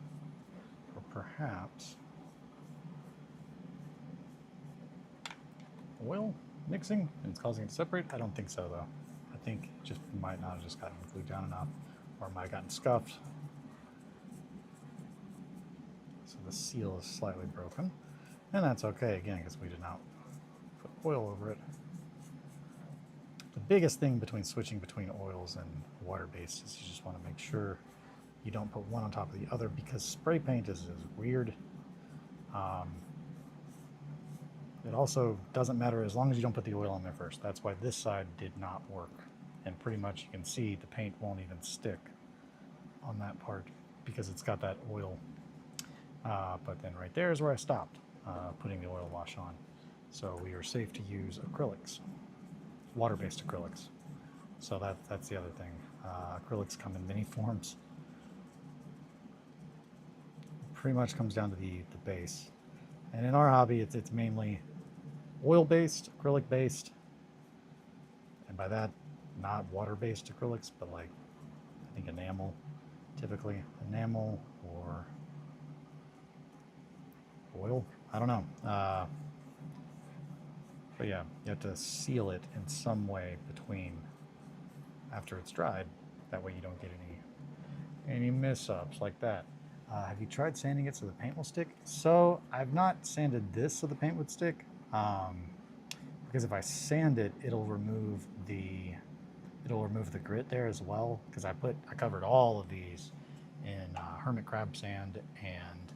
or perhaps oil mixing and it's causing it to separate. I don't think so though. I think it just might not have just gotten glued down enough, or it might have gotten scuffed. So the seal is slightly broken, and that's okay again because we did not put oil over it. The biggest thing between switching between oils and water-based is you just want to make sure you don't put one on top of the other, because spray paint is weird. It also doesn't matter as long as you don't put the oil on there first. That's why this side did not work. And pretty much you can see the paint won't even stick on that part because it's got that oil. But then right there is where I stopped putting the oil wash on. So we are safe to use acrylics, water-based acrylics. So that's the other thing. Acrylics come in many forms. Pretty much comes down to the base. And in our hobby, it's mainly oil-based, acrylic-based, and by that, not water-based acrylics, but like, I think enamel, typically enamel or oil, I don't know. But yeah, you have to seal it in some way between after it's dried. That way you don't get any miss-ups like that. Have you tried sanding it so the paint will stick? So I've not sanded this so the paint would stick, because if I sand it, it'll remove the grit there as well. Because I covered all of these in hermit crab sand and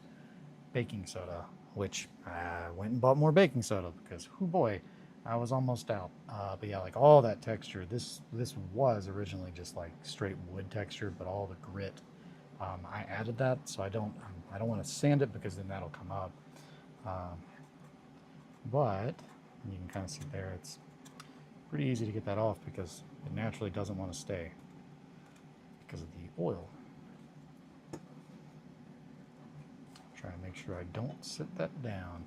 baking soda, which I went and bought more baking soda because, oh boy, I was almost out. But yeah, like all that texture, this was originally just like straight wood texture, but all the grit. I added that, so I don't want to sand it because then that'll come up. But you can kind of see there, it's pretty easy to get that off because it naturally doesn't want to stay because of the oil. Try and make sure I don't sit that down.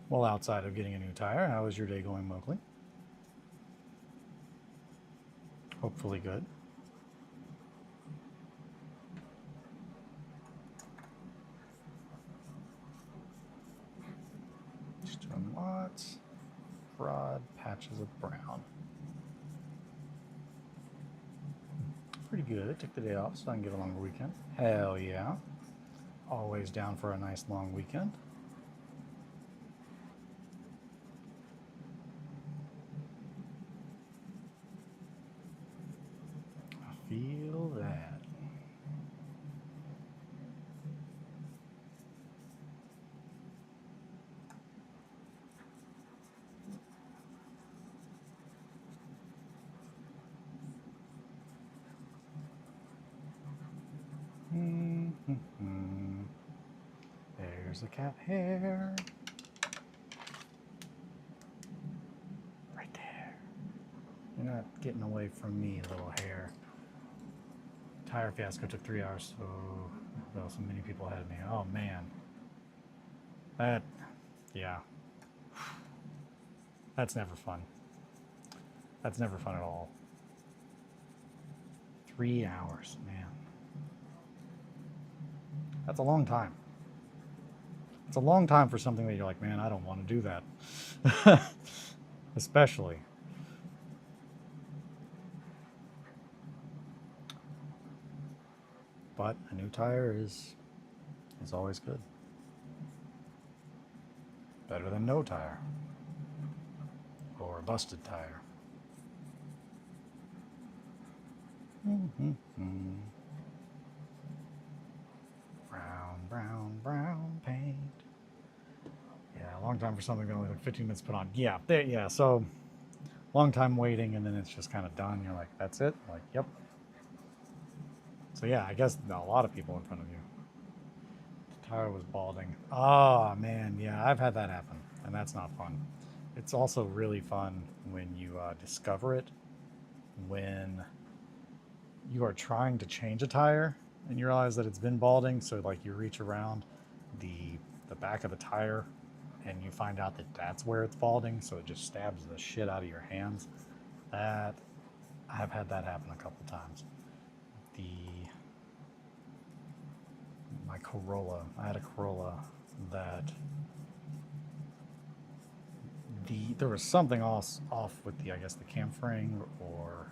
Well, outside of getting a new tire, how is your day going, Mowgli? Hopefully good. Just doing lots of broad patches of brown. Pretty good. Took the day off so I can get a longer weekend. Hell yeah. Always down for a nice long weekend. Feel that. There's a cat hair. Right there. You're not getting away from me, little hair. Tire fiasco took 3 hours, so well, so many people ahead of me. Oh man. That, yeah. That's never fun. That's never fun at all. 3 hours, man. That's a long time. It's a long time for something that you're like, man, I don't want to do that. Especially. But a new tire is always good. Better than no tire. Or a busted tire. Brown, brown, brown paint. Yeah, a long time for something that only took 15 minutes to put on. Yeah, there, yeah, so long time waiting and then it's just kind of done. You're like, that's it? Like, yep. So yeah, I guess a lot of people in front of you. The tire was balding. Oh, man, yeah, I've had that happen, and that's not fun. It's also really fun when you discover it, when you are trying to change a tire and you realize that it's been balding, so like you reach around the back of the tire and you find out that that's where it's balding, so it just stabs the shit out of your hands. That, I've had that happen a couple times. My Corolla, I had a Corolla that there was something off with the, I guess, the cam frame or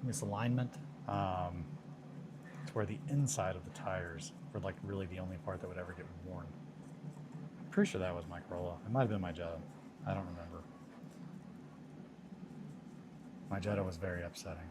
misalignment, to where the inside of the tires were like really the only part that would ever get worn. I'm pretty sure that was my Corolla. It might have been my Jetta. I don't remember. My Jetta was very upsetting.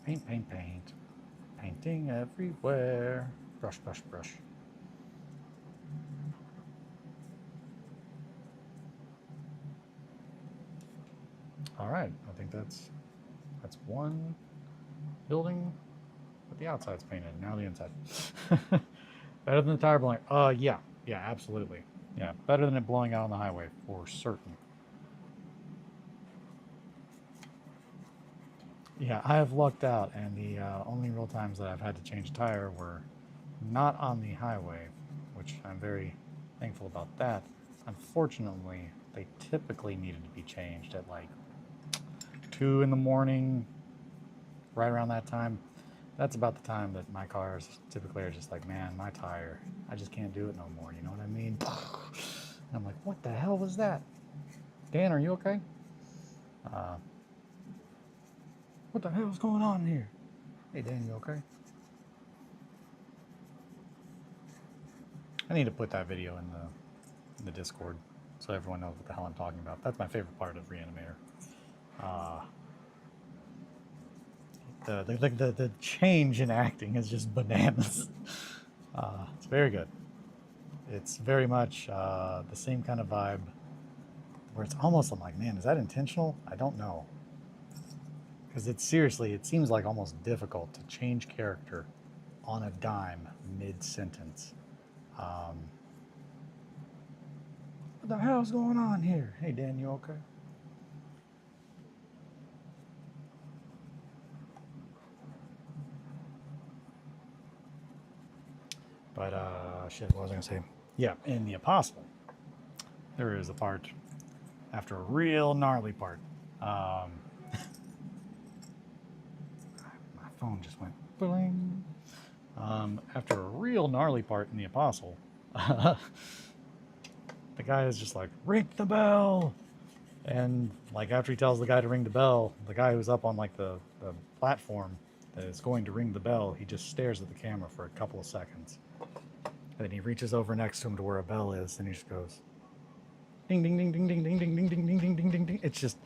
Paint, paint, paint. Painting everywhere. Brush, brush, brush. All right, I think that's one building, but the outside's painted. Now the inside. Better than the tire blowing. Yeah, absolutely. Yeah, better than it blowing out on the highway for certain. Yeah, I have lucked out, and the only real times that I've had to change a tire were not on the highway, which I'm very thankful about that. Unfortunately, they typically needed to be changed at like 2 in the morning, right around that time. That's about the time that my cars typically are just like, man, my tire, I just can't do it no more, you know what I mean? And I'm like, what the hell was that? Dan, are you okay? What the hell's going on here? Hey, Dan, you okay? I need to put that video in the Discord so everyone knows what the hell I'm talking about. That's my favorite part of Reanimator. The change in acting is just bananas. It's very good. It's very much the same kind of vibe where it's almost, I'm like, man, is that intentional? I don't know. Because it seems like almost difficult to change character on a dime mid-sentence. What the hell's going on here? Hey, Dan, you okay? But, shit, what was I going to say? Yeah, in The Apostle, there is a part, after a real gnarly part, my phone just went bling. After a real gnarly part in The Apostle, the guy is just like, ring the bell! And, like, after he tells the guy to ring the bell, the guy who's up on, like, the platform that is going to ring the bell, he just stares at the camera for a couple of seconds. And then he reaches over next to him to where a bell is, and he just goes, ding, ding, ding, ding, ding, ding, ding, ding, ding, ding, ding, ding, ding, ding. It's just,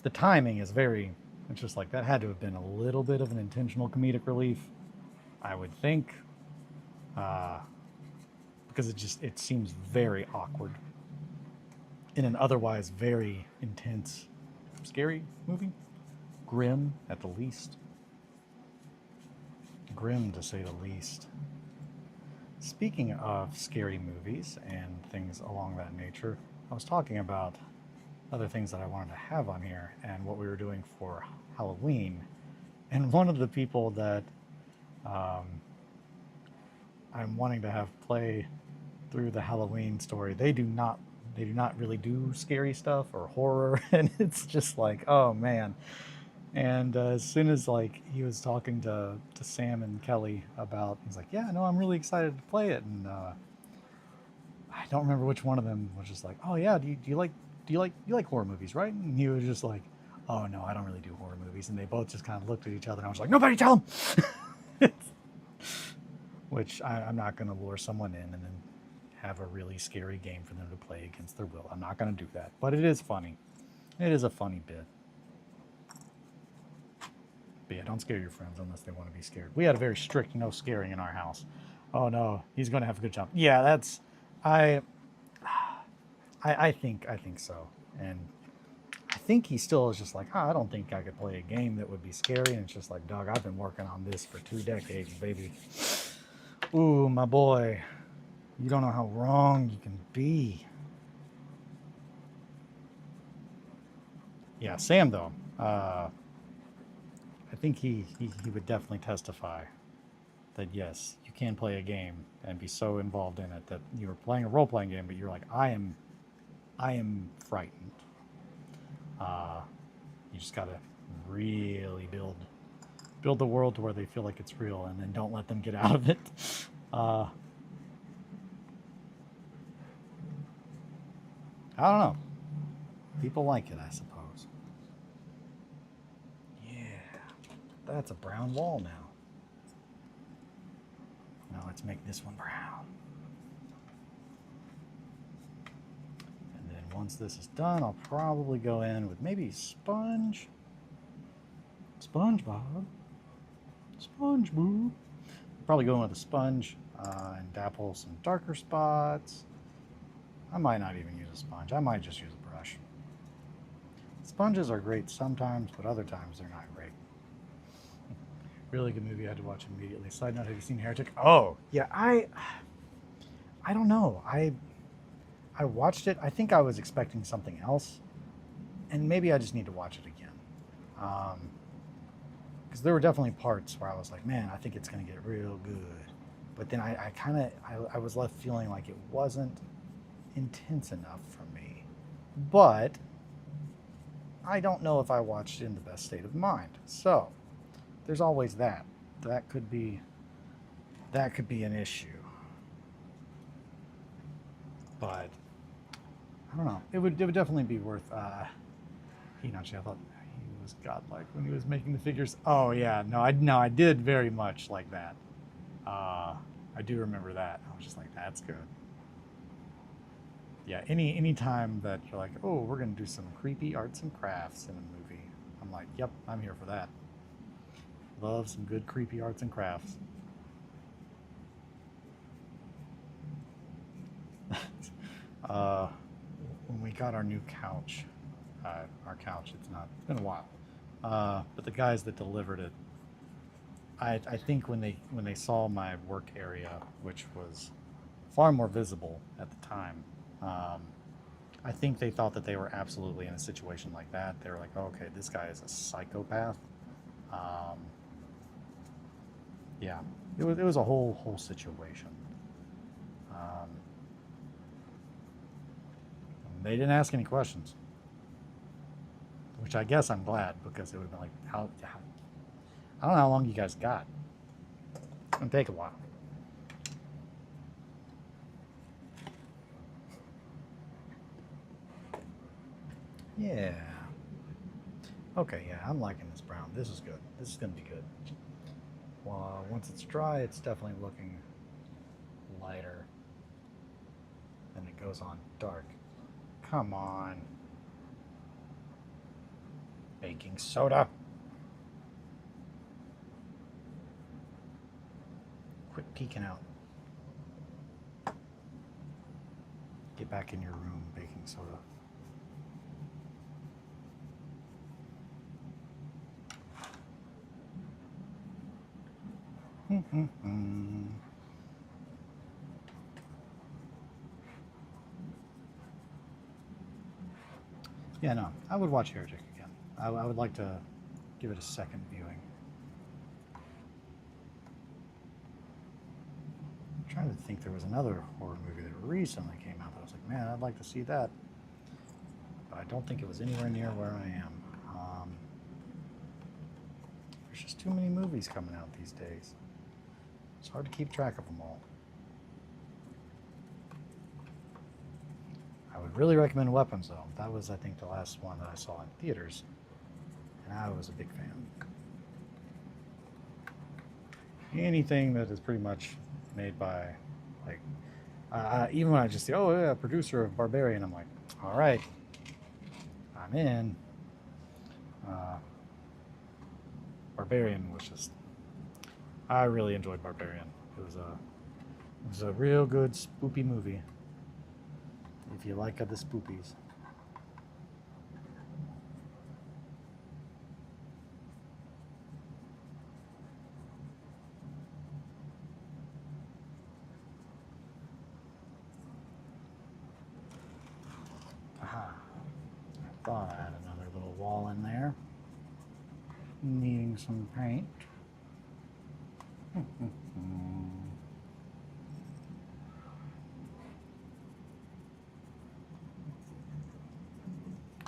the timing is very, It's just like that had to have been a little bit of an intentional comedic relief, I would think, uh, because it seems very awkward in an otherwise very intense, scary movie. Grim at the least. Grim to say the least. Speaking of scary movies and things along that nature, I was talking about other things that I wanted to have on here and what we were doing for Halloween. And one of the people that um, I'm wanting to have play through the Halloween story, they do not really do scary stuff or horror, and it's just like, oh man. And as soon as like he was talking to Sam and Kelly about, he's like, yeah, no, I'm really excited to play it, and I don't remember which one of them was just like, oh yeah, do you like horror movies, right? And he was just like, oh no, I don't really do horror movies, and they both just kind of looked at each other, and I was like, nobody tell them. Which I'm not going to lure someone in and then have a really scary game for them to play against their will. I'm not going to do that, but it is funny. It is a funny bit. But yeah, don't scare your friends unless they want to be scared. We had a very strict no scaring in our house. Oh no, he's going to have a good job. Yeah, that's I I think so. And I think he still is just like, oh, I don't think I could play a game that would be scary. And it's just like, dog, I've been working on this for 2 decades, baby. Ooh, my boy, you don't know how wrong you can be. Yeah, Sam though. I think he would definitely testify that yes, you can play a game and be so involved in it that you're playing a role playing game, but you're like, I am frightened. Uh, you just gotta really build the world to where they feel like it's real, and then don't let them get out of it. Uh, I don't know. People like it, I suppose. Yeah, that's a brown wall now. Now let's make this one brown. And then once this is done, I'll probably go in with maybe SpongeBob. SpongeBob. Probably go in with a sponge and dapple some darker spots. I might not even use a sponge. I might just use a brush. Sponges are great sometimes, but other times they're not great. Really good movie. I had to watch immediately. Side note: have you seen Heretic? Oh yeah, I don't know. I watched it. I think I was expecting something else, and maybe I just need to watch it again. Because there were definitely parts where I was like, man, I think it's going to get real good. But then I was left feeling like it wasn't intense enough for me. But I don't know if I watched it in the best state of mind. So there's always that. That could be an issue. But I don't know. It would definitely be worth. Actually, I thought he was godlike when he was making the figures. Oh yeah, no, I did very much like that. I do remember that. I was just like, that's good. Yeah, any time that you're like, oh, we're gonna do some creepy arts and crafts in a movie, I'm like, yep, I'm here for that. Love some good creepy arts and crafts. uh, when we got our new couch, it's been a while. But the guys that delivered it, I think when they saw my work area, which was far more visible at the time, I think they thought that they were absolutely in a situation like that. They were like, oh, okay, this guy is a psychopath. Um, yeah, it was a whole situation. Um, they didn't ask any questions, which I guess I'm glad, because it would have been like, how I don't know how long you guys got. It'll take a while. Yeah. Okay, yeah, I'm liking this brown. This is good. This is going to be good. Well, once it's dry, it's definitely looking lighter. And it goes on dark. Come on. Baking soda. peeking out. Get back in your room, baking soda. Yeah, no, I would watch Heretic again. I would like to give it a second viewing. I'm trying to think, there was another horror movie that recently came out that I was like, man, I'd like to see that. But I don't think it was anywhere near where I am. There's just too many movies coming out these days. It's hard to keep track of them all. I would really recommend Weapons, though. That was, I think, the last one that I saw in theaters, and I was a big fan. Anything that is pretty much made by, like, even when I just say, oh yeah, producer of Barbarian, I'm like, all right, I'm in. Barbarian was just, I really enjoyed Barbarian. It was a real good spoopy movie. If you like the spoopies. Aha. I thought I had another little wall in there. Needing some paint.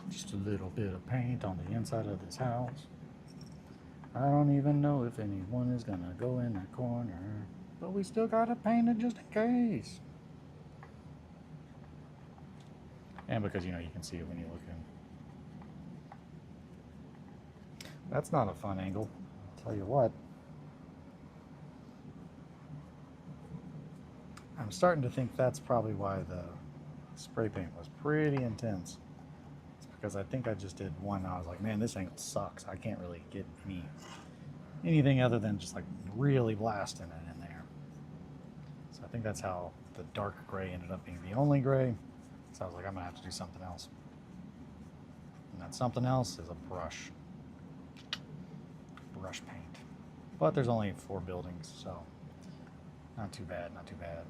Just a little bit of paint on the inside of this house. I don't even know if anyone is gonna go in that corner, but we still gotta paint it just in case. And because, you know, you can see it when you look in. That's not a fun angle, I'll tell you what. I'm starting to think that's probably why the spray paint was pretty intense. It's because I think I just did one, and I was like, man, this angle sucks. I can't really get anything other than just like really blasting it in there. So I think that's how the dark gray ended up being the only gray. So I was like, I'm gonna have to do something else. And that something else is a brush paint. But there's only 4 buildings, so not too bad, not too bad.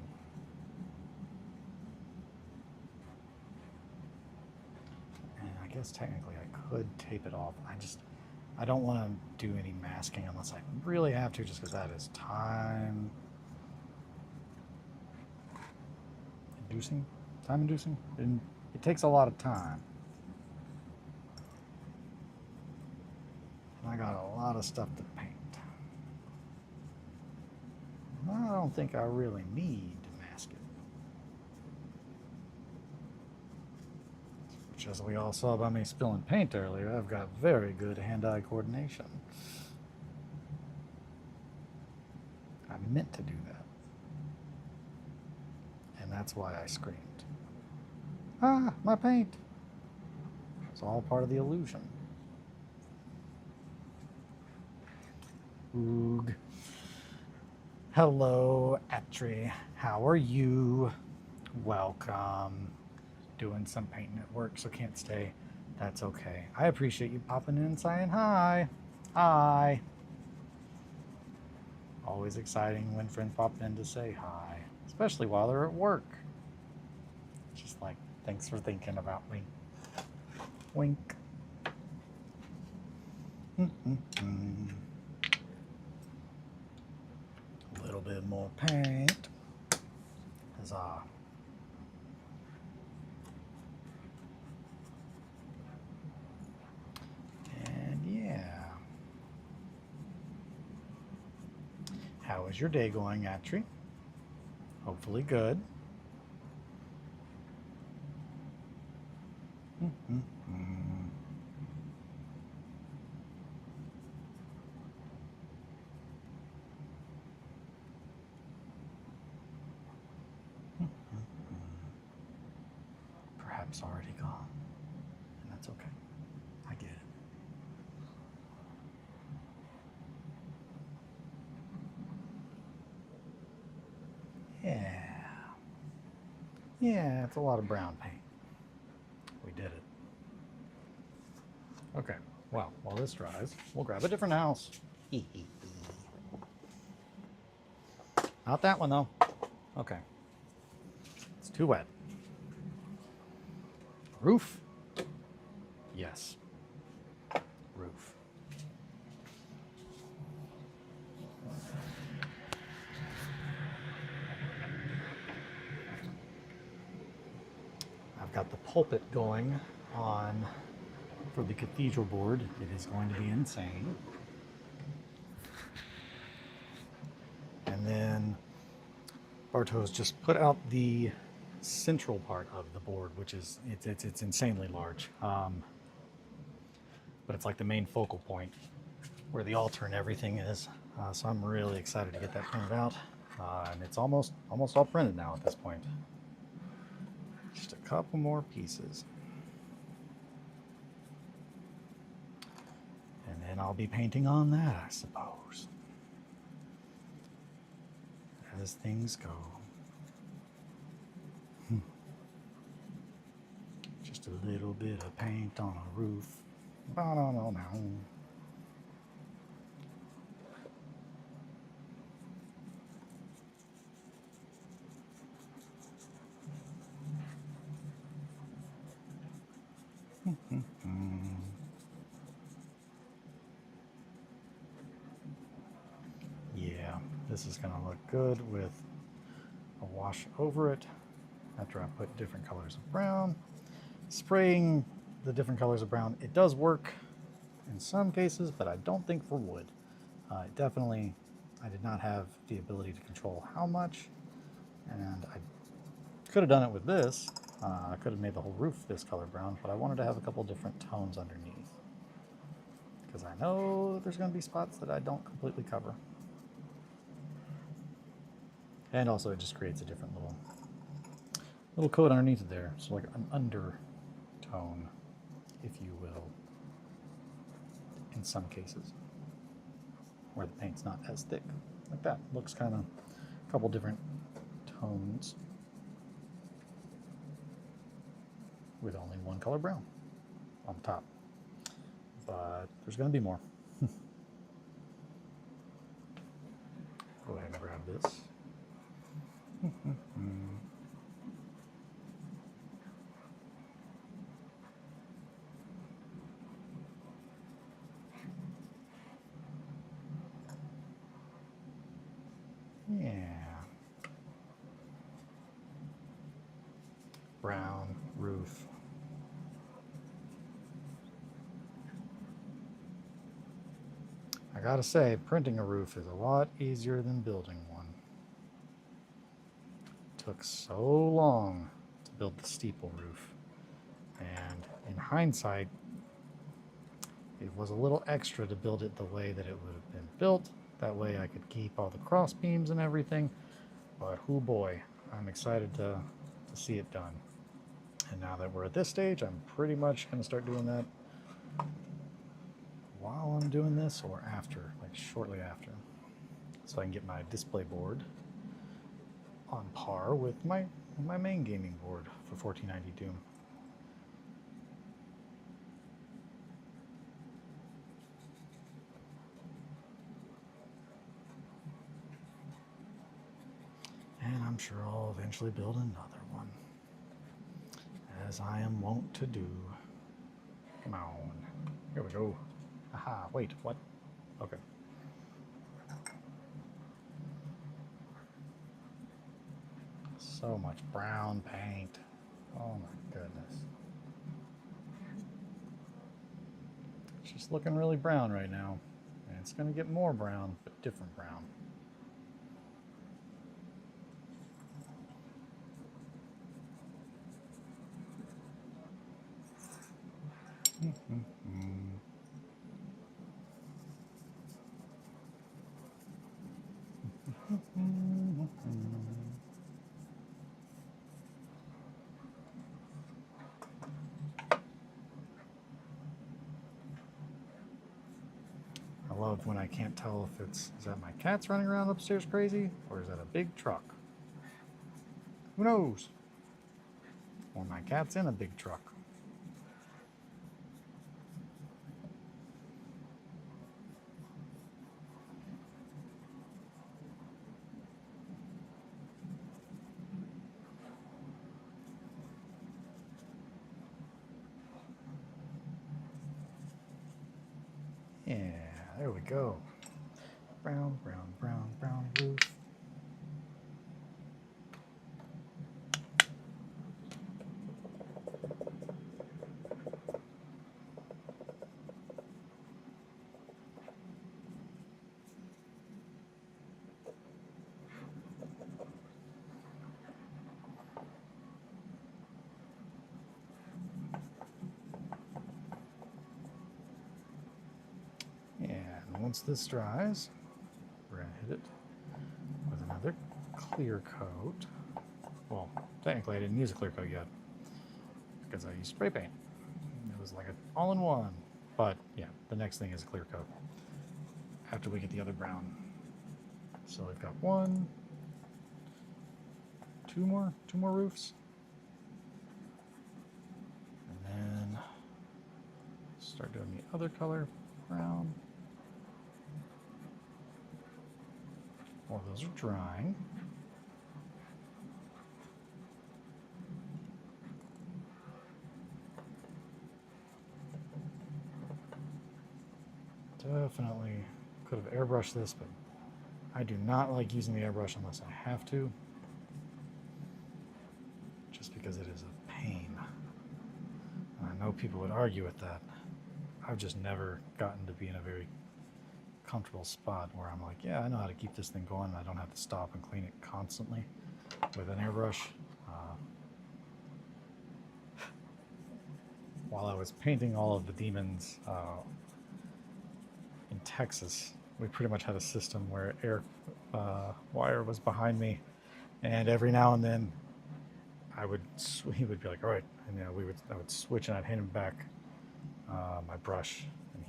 And I guess technically I could tape it off. I don't want to do any masking unless I really have to, just because that is time inducing. And it takes a lot of time. And I got a lot of stuff to paint. I don't think I really need to mask it. Which, as we all saw by me spilling paint earlier, I've got very good hand-eye coordination. I meant to do that. And that's why I screamed. Ah, my paint! It's all part of the illusion. Oog. Hello, Atri. How are you? Welcome. Doing some painting at work, so can't stay. That's okay. I appreciate you popping in and saying hi. Hi. Always exciting when friends pop in to say hi, especially while they're at work. Just like, thanks for thinking about me. Wink. A little bit more paint. Huzzah. And yeah. How is your day going, Atri? Hopefully good. Perhaps already gone, and that's okay. I get it. Yeah, it's a lot of brown paint. We did it. Okay, well, while this dries, we'll grab a different house. Not that one, though. Okay. It's too wet. Roof? Yes. Roof. I've got the pulpit going on for the cathedral board. It is going to be insane. And then Bartos just put out the central part of the board, which is it's insanely large. But it's like the main focal point where the altar and everything is. So I'm really excited to get that printed out. And it's almost all printed now at this point. Just a couple more pieces. And then I'll be painting on that, I suppose. As things go. Just a little bit of paint on a roof. No. Yeah, this is going to look good with a wash over it after I put different colors of brown. Spraying the different colors of brown, it does work in some cases, but I don't think for wood. I did not have the ability to control how much, and I could have done it with this. I could have made the whole roof this color brown, but I wanted to have a couple different tones underneath because I know there's going to be spots that I don't completely cover. And also it just creates a different little coat underneath it there. So like an undertone, if you will, in some cases, where the paint's not as thick. Like that. Looks kind of a couple different tones with only one color brown on top. But there's going to be more. Go ahead and grab this. Yeah. Brown roof. I gotta say, printing a roof is a lot easier than building one. It took so long to build the steeple roof, and in hindsight, it was a little extra to build it the way that it would have been built. That way I could keep all the cross beams and everything. But oh boy, I'm excited to see it done. And now that we're at this stage, I'm pretty much going to start doing that while I'm doing this or after, like shortly after. So I can get my display board on par with my main gaming board for 1490 Doom. And I'm sure I'll eventually build another one, as I am wont to do. Come on. Here we go. Aha, wait, what? Okay. So much brown paint. Oh my goodness. It's just looking really brown right now. And it's going to get more brown, but different brown. I love when I can't tell if is that my cats running around upstairs crazy, or is that a big truck? Who knows? Or my cat's in a big truck. Yeah, there we go. Brown, brown, brown, brown roof. And once this dries, we're going to hit it with another clear coat. Well, technically I didn't use a clear coat yet because I used spray paint. It was like an all-in-one. But yeah, the next thing is a clear coat after we get the other brown. So we've got two more roofs. And then start doing the other color, brown. More of those are drying. Definitely could have airbrushed this, but I do not like using the airbrush unless I have to, just because it is a pain. And I know people would argue with that. I've just never gotten to be in a very comfortable spot where I'm like, yeah, I know how to keep this thing going and I don't have to stop and clean it constantly with an airbrush. While I was painting all of the demons in Texas, we pretty much had a system where air wire was behind me, and every now and then he would be like, all right, and I would switch and I'd hand him back my brush, and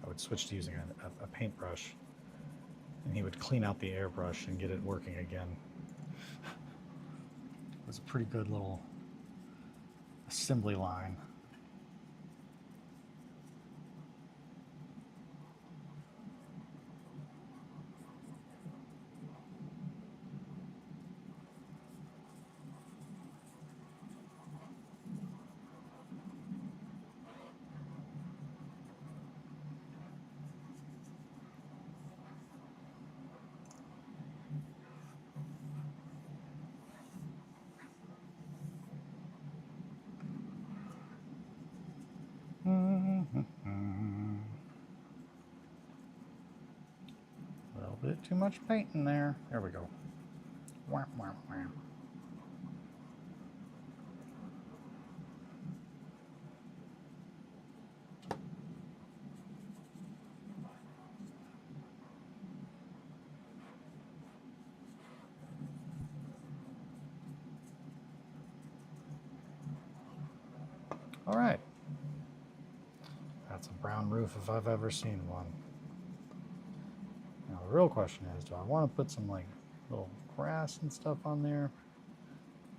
I would switch to using a paintbrush, and he would clean out the airbrush and get it working again. It was a pretty good little assembly line. A little bit too much paint in there. There we go. Wah, wah, wah. All right. That's a brown roof if I've ever seen one. Now the real question is, do I want to put some like little grass and stuff on there?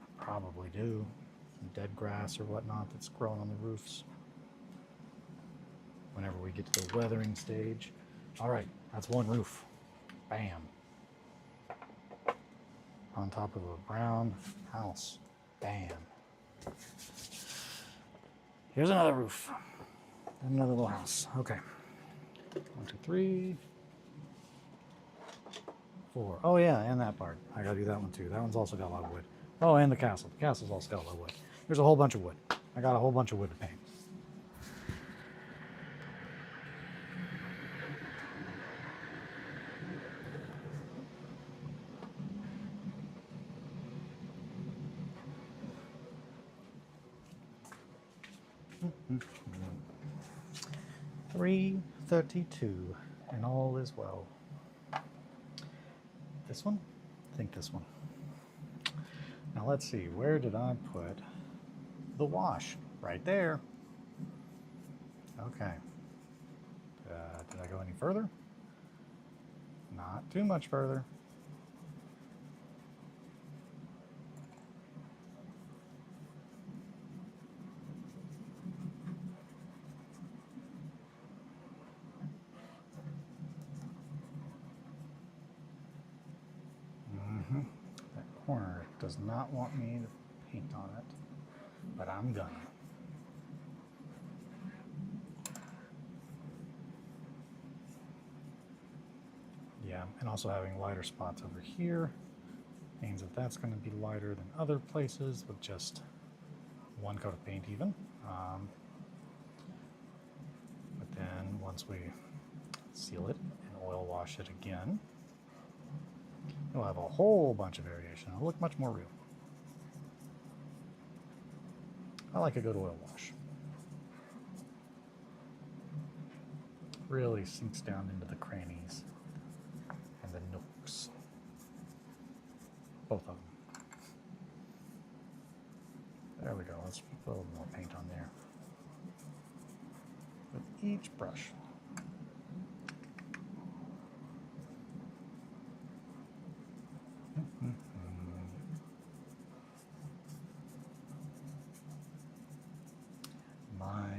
I probably do. Some dead grass or whatnot that's growing on the roofs whenever we get to the weathering stage. All right, that's one roof. Bam. On top of a brown house. Bam. Here's another roof. And another little house. Okay. 1, 2, 3, 4. Oh yeah, and that part. I gotta do that one too. That one's also got a lot of wood. Oh, and the castle. The castle's also got a lot of wood. There's a whole bunch of wood. I got a whole bunch of wood to paint. Mm-hmm. 3:32, and all is well. This one? I think this one. Now let's see, where did I put the wash? Right there. Okay. Did I go any further? Not too much further. does not want me to paint on it, but I'm gonna. Yeah, and also having lighter spots over here means that that's going to be lighter than other places with just one coat of paint even. But then once we seal it and oil wash it again, you'll have a whole bunch of variation. It'll look much more real. I like a good oil wash. Really sinks down into the crannies and the nooks. Both of them. There we go. Let's put a little more paint on there. With each brush. My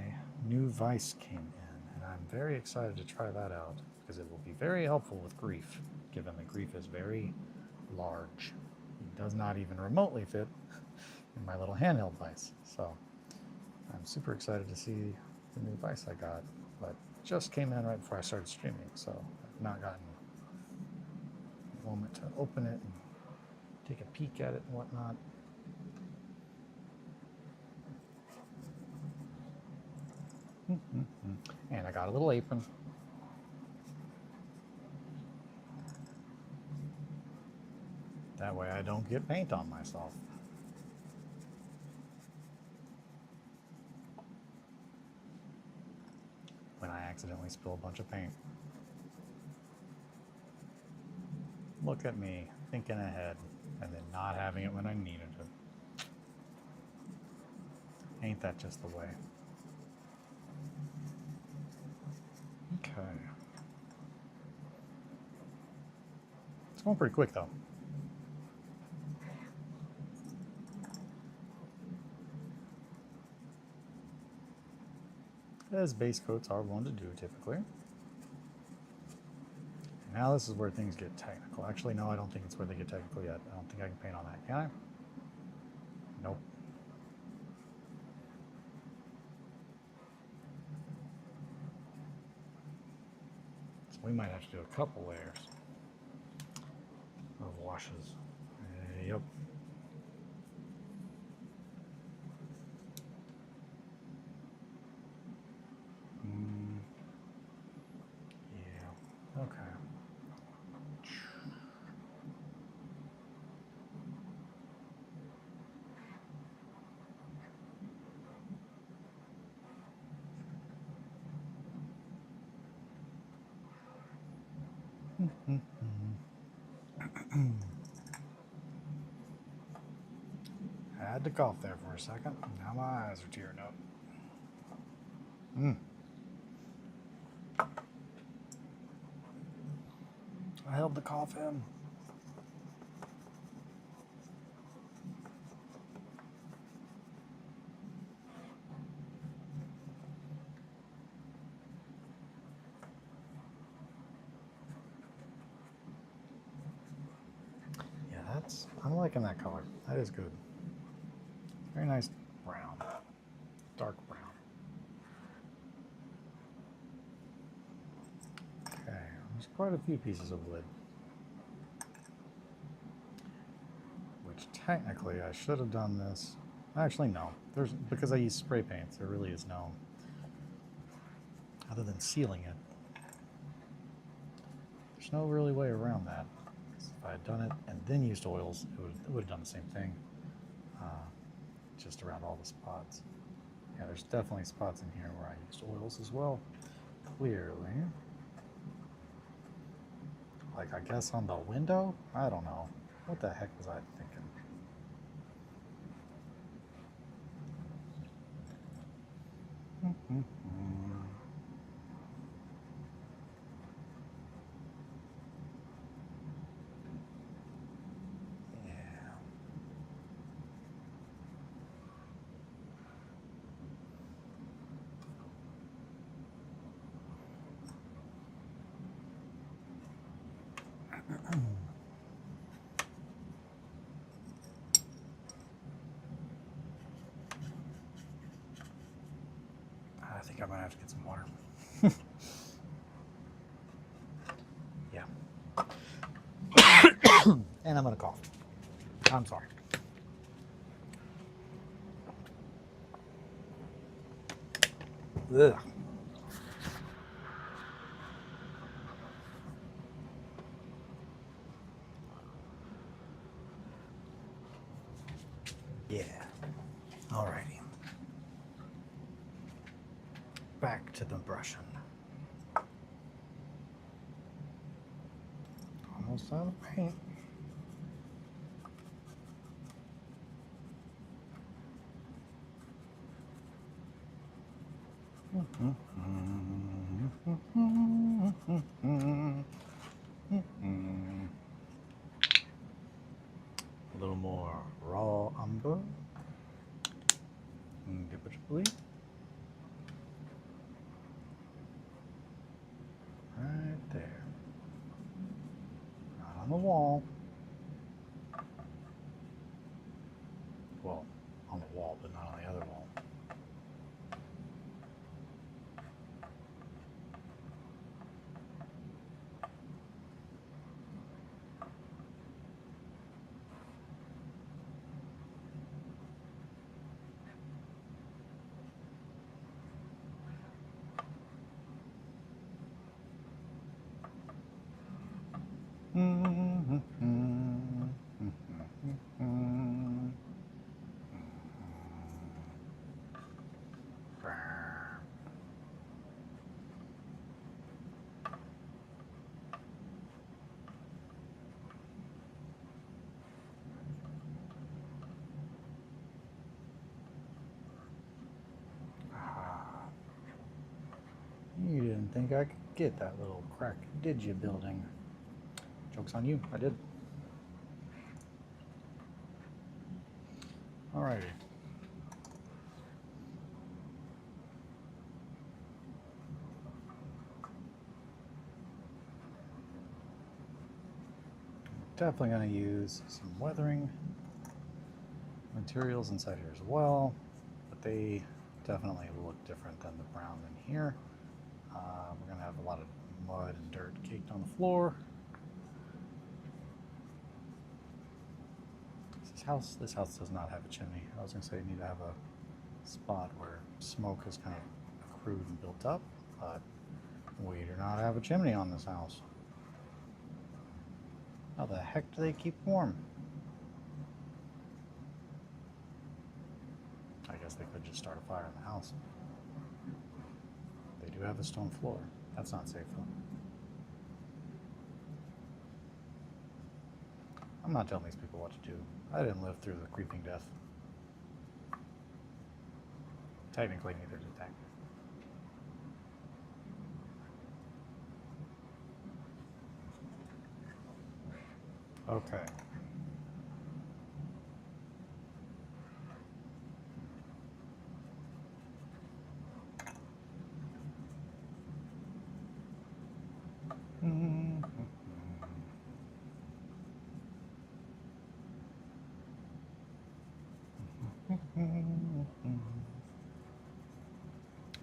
new vise came in, and I'm very excited to try that out because it will be very helpful with grief, given the grief is very large. It does not even remotely fit in my little handheld vise. So I'm super excited to see the new vise I got, but just came in right before I started streaming, so I've not gotten a moment to open it and take a peek at it and whatnot. And I got a little apron. That way I don't get paint on myself. When I accidentally spill a bunch of paint. Look at me, thinking ahead, and then not having it when I needed it. Ain't that just the way? Okay. It's going pretty quick though. As base coats are one to do typically. Now this is where things get technical. Actually, no, I don't think it's where they get technical yet. I don't think I can paint on that, can I? Nope. So we might have to do a couple layers of washes. Yep. Yeah, okay. I had to cough there for a second. Now my eyes are tearing up. I held the cough in. Yeah, I'm liking that color. That is good. Very nice brown, dark brown. Okay, there's quite a few pieces of wood. Which technically I should have done this. Actually, no. Because I use spray paints, there really is no, other than sealing it, there's no really way around that. If I had done it and then used oils, it would have done the same thing. Just around all the spots. Yeah, there's definitely spots in here where I used oils as well. Clearly. Like, I guess on the window? I don't know. What the heck was I thinking? think I might have to get some water. Yeah. And I'm gonna cough. I'm sorry. Ugh. Yeah. Alrighty. Back to the brushing. Almost out of paint. A little more raw umber. Indubitably. Right there. Not on the wall. Well, on the wall, but not on the other wall. You didn't think I could get that little crack, did you, building? Joke's on you, I did. Alrighty. Definitely going to use some weathering materials inside here as well, but they definitely look different than the brown in here. We're going to have a lot of mud and dirt caked on the floor. This house does not have a chimney. I was going to say you need to have a spot where smoke has kind of accrued and built up, but we do not have a chimney on this house. How the heck do they keep warm? I guess they could just start a fire in the house. They do have a stone floor. That's not safe though. I'm not telling these people what to do. I didn't live through the creeping death. Technically, neither did they. Okay.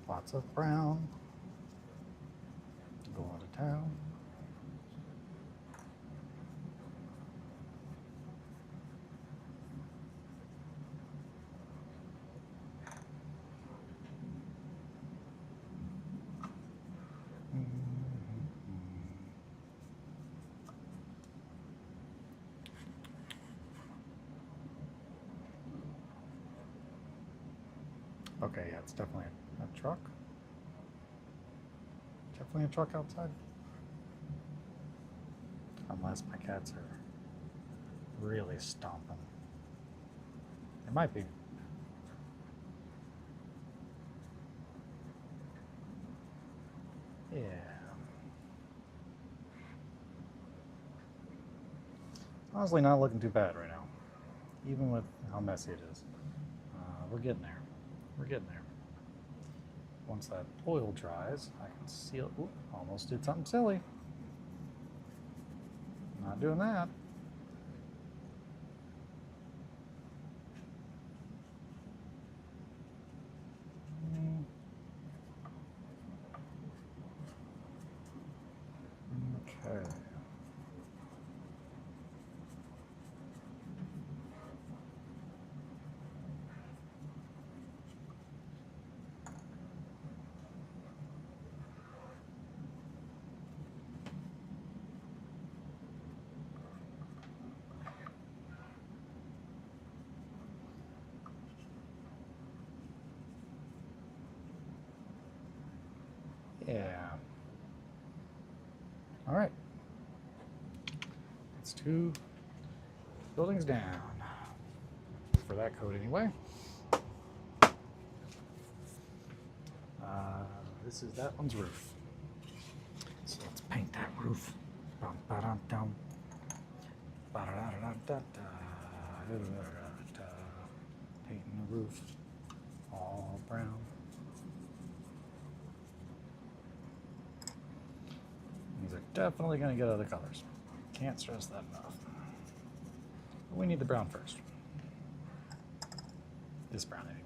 Lots of brown. Going to town. Okay, yeah, it's definitely a truck. Definitely a truck outside. Unless my cats are really stomping. It might be. Yeah. Honestly, not looking too bad right now, even with how messy it is. We're getting there. We're getting there. Once that oil dries, I can seal. Ooh, almost did something silly. Not doing that. Yeah. All right. It's 2 buildings down. For that code anyway. This is that one's roof. So let's paint that roof. Painting the roof all brown. These are definitely going to get other colors. Can't stress that enough. But we need the brown first. This brown anyway.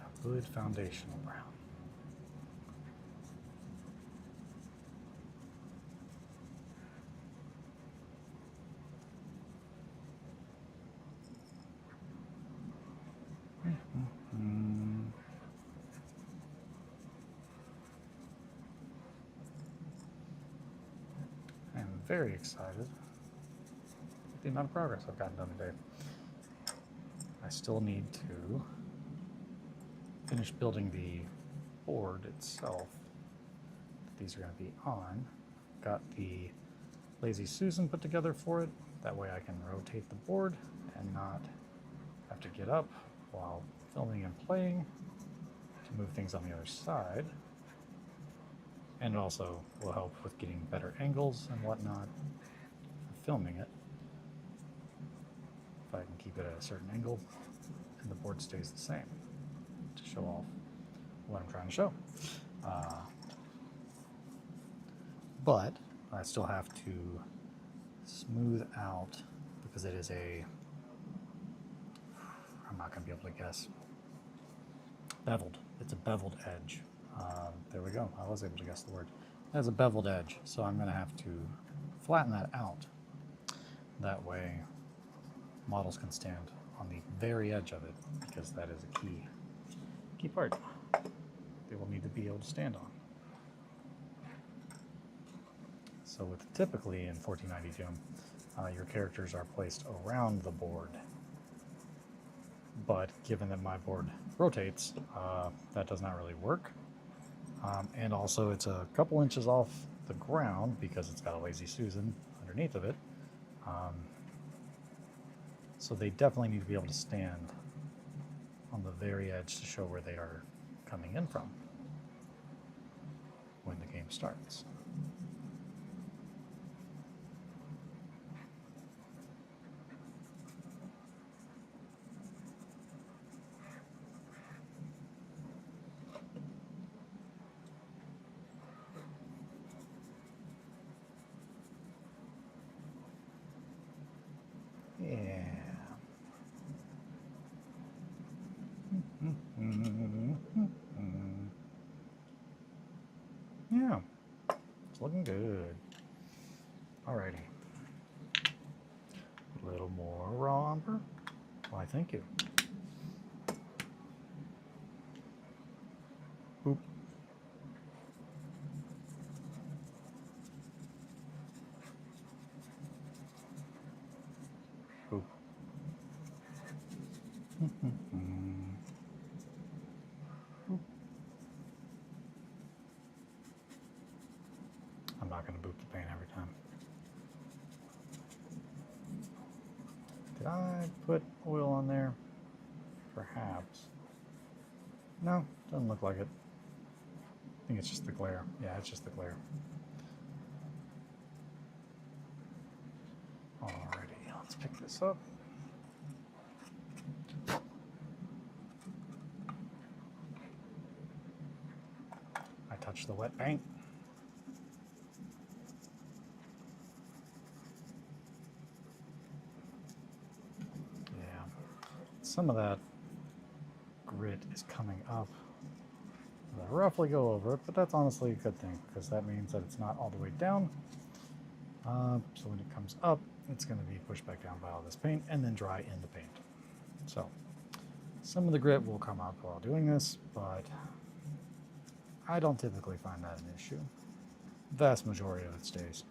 A good foundational brown. I'm very excited with the amount of progress I've gotten done today. I still need to finish building the board itself that these are going to be on. Got the Lazy Susan put together for it. That way I can rotate the board and not have to get up while filming and playing to move things on the other side. And it also will help with getting better angles and whatnot for filming it. If I can keep it at a certain angle and the board stays the same to show off what I'm trying to show. But I still have to smooth out because it is I'm not going to be able to guess. Beveled. It's a beveled edge. There we go. I was able to guess the word. It has a beveled edge, so I'm going to have to flatten that out. That way, models can stand on the very edge of it, because that is a key part they will need to be able to stand on. So with typically in 1492, your characters are placed around the board. But given that my board rotates, that does not really work. And also it's a couple inches off the ground because it's got a Lazy Susan underneath of it. So they definitely need to be able to stand on the very edge to show where they are coming in from when the game starts. Yeah. Yeah, it's looking good. Alrighty. A little more raw umber. Why, thank you. Boop. Boop. I'm not going to boop the paint every time. Did I put oil on there? Perhaps. No, doesn't look like it. I think it's just the glare. Yeah, it's just the glare. Alrighty, let's pick this up. I touched the wet paint. Yeah, some of that grit is coming up. I'll roughly go over it, but that's honestly a good thing because that means that it's not all the way down. So when it comes up, it's going to be pushed back down by all this paint and then dry in the paint. So some of the grit will come up while doing this, but I don't typically find that an issue. Vast majority of it stays.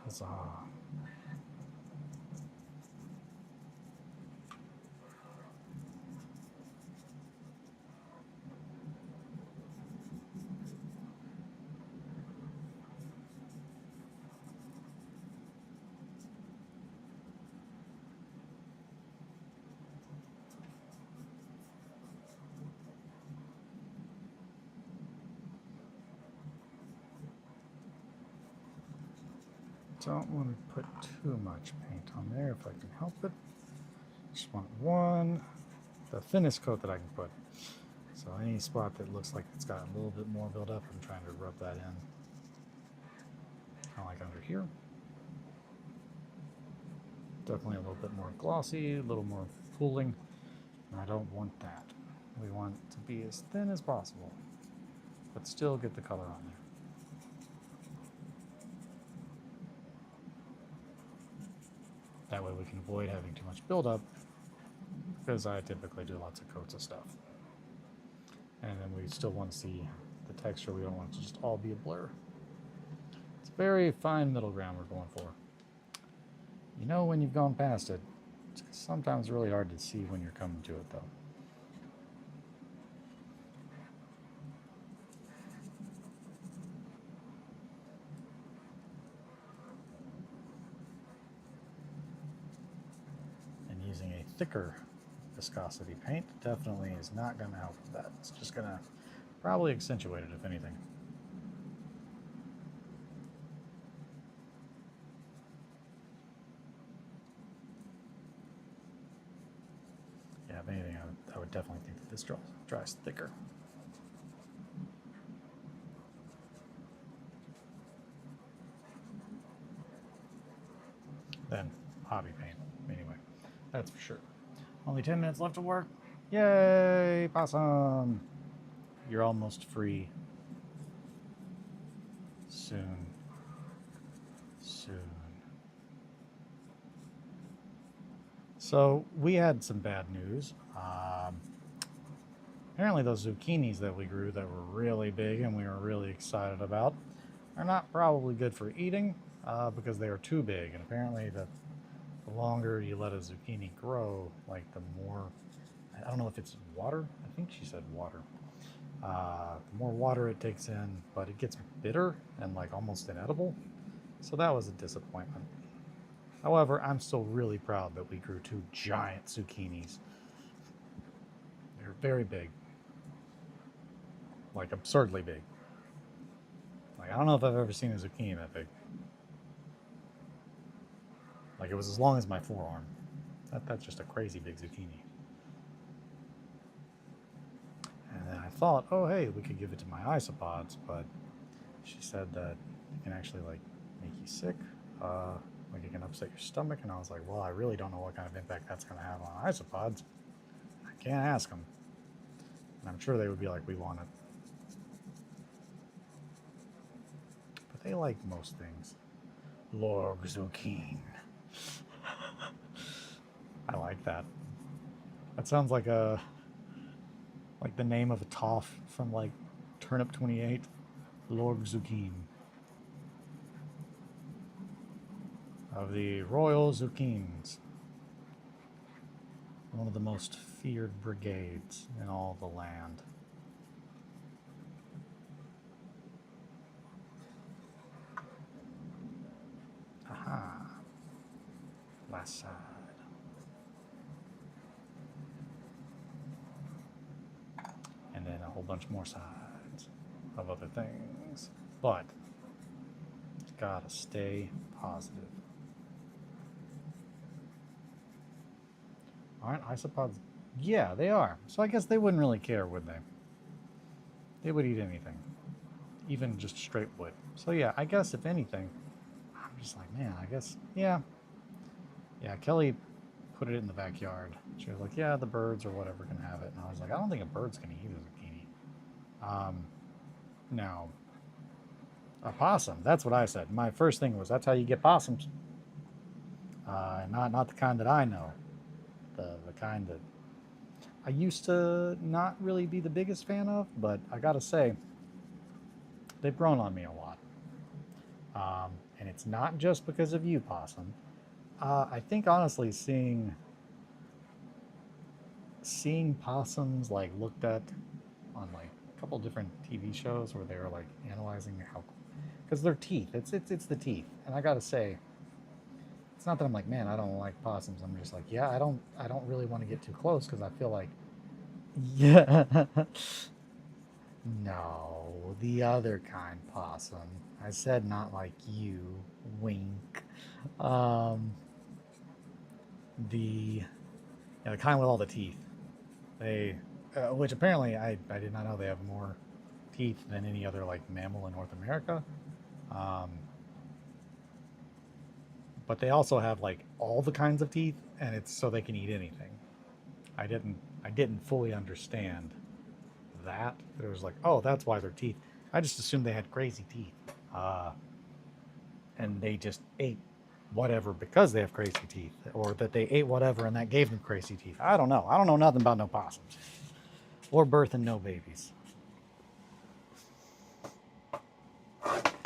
Huzzah. Don't want to put too much paint on there if I can help it. Just want one, the thinnest coat that I can put. So any spot that looks like it's got a little bit more built up, I'm trying to rub that in. Kind of like under here. Definitely a little bit more glossy, a little more pooling. And I don't want that. We want it to be as thin as possible, but still get the color on there. That way we can avoid having too much buildup, because I typically do lots of coats of stuff. And then we still want to see the texture. We don't want it to just all be a blur. It's a very fine middle ground we're going for. You know when you've gone past it. It's sometimes really hard to see when you're coming to it, though. And using a thicker viscosity paint definitely is not going to help with that. It's just going to probably accentuate it, if anything. Yeah, if anything, I would definitely think that this dries thicker. Than hobby paint, anyway. That's for sure. Only 10 minutes left to work. Yay, possum! You're almost free. Soon. Soon. So, we had some bad news. Apparently those zucchinis that we grew that were really big and we were really excited about are not probably good for eating because they are too big. And apparently the longer you let a zucchini grow, like the more, I don't know if it's water. I think she said water. The more water it takes in, but it gets bitter and like almost inedible. So that was a disappointment. However, I'm still really proud that we grew 2 giant zucchinis. They're very big. Like absurdly big. Like I don't know if I've ever seen a zucchini that big. Like it was as long as my forearm. That's just a crazy big zucchini. And then I thought, oh hey, we could give it to my isopods, but she said that it can actually like make you sick. Like it can upset your stomach, and I was like, well, I really don't know what kind of impact that's going to have on isopods. I can't ask them. And I'm sure they would be like, we want it. But they like most things. Lorg zucchini. I like that. That sounds like the name of a toff from like Turnip 28. Lorg zucchini. Of the Royal Zucchines. One of the most feared brigades in all the land. Aha. Last side. And then a whole bunch more sides of other things. But gotta stay positive. Aren't isopods? Yeah, they are. So I guess they wouldn't really care, would they? They would eat anything. Even just straight wood. So yeah, I guess if anything, I'm just like, man, I guess, yeah. Yeah, Kelly put it in the backyard. She was like, yeah, the birds or whatever can have it. And I was like, I don't think a bird's going to eat a zucchini. Now, a possum, that's what I said. My first thing was, that's how you get possums. Not the kind that I know. The kind that I used to not really be the biggest fan of, but I gotta say, they've grown on me a lot. And it's not just because of you, Possum. I think honestly, seeing possums like looked at on like a couple different TV shows where they were like analyzing how, because their teeth, it's the teeth, and I gotta say, it's not that I'm like, man, I don't like possums. I'm just like, yeah, I don't really want to get too close because I feel like, yeah, no, the other kind possum. I said not like you, wink. Um, the yeah, the kind with all the teeth. They, which apparently I did not know they have more teeth than any other like mammal in North America. Um, but they also have like all the kinds of teeth, and it's so they can eat anything. I didn't I didn't fully understand that. It was like, oh, that's why their teeth. I just assumed they had crazy teeth, uh, and they just ate whatever because they have crazy teeth, or that they ate whatever and that gave them crazy teeth. I don't know. I don't know nothing about no possums, or birthing no babies.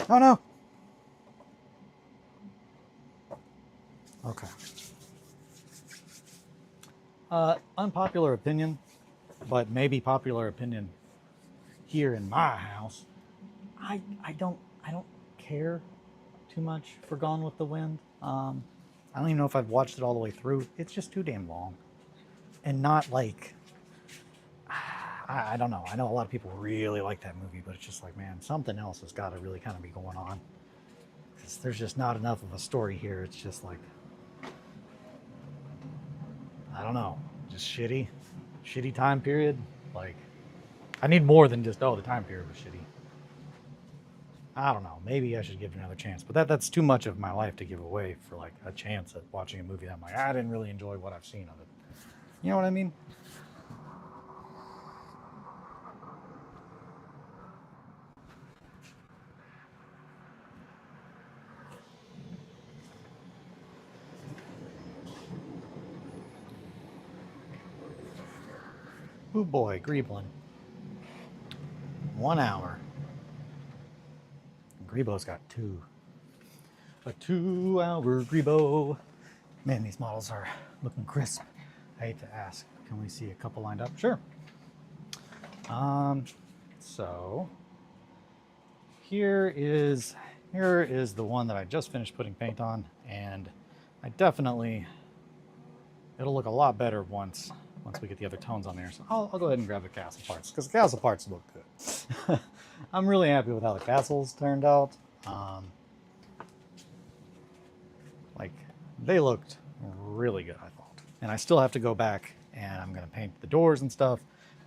Oh no. Okay. Unpopular opinion, but maybe popular opinion here in my house. I don't care too much for Gone with the Wind. I don't even know if I've watched it all the way through. It's just too damn long, and not like I don't know. I know a lot of people really like that movie, but it's just like, man, something else has got to really kind of be going on. 'Cause there's just not enough of a story here. It's just like, I don't know, just shitty time period. Like, I need more than just, oh, the time period was shitty. I don't know. Maybe I should give it another chance, but that's too much of my life to give away for like a chance at watching a movie that I'm like, I didn't really enjoy what I've seen of it. You know what I mean? Oh boy, Greeblin. 1 hour. Grebo's got two. A 2 hour Grebo. Man, these models are looking crisp. I hate to ask. Can we see a couple lined up? Sure. Um, so here is the one that I just finished putting paint on, and I definitely it'll look a lot better once we get the other tones on there. So I'll go ahead and grab the castle parts because the castle parts look good. I'm really happy with how the castles turned out. Like, they looked really good, I thought. And I still have to go back and I'm going to paint the doors and stuff,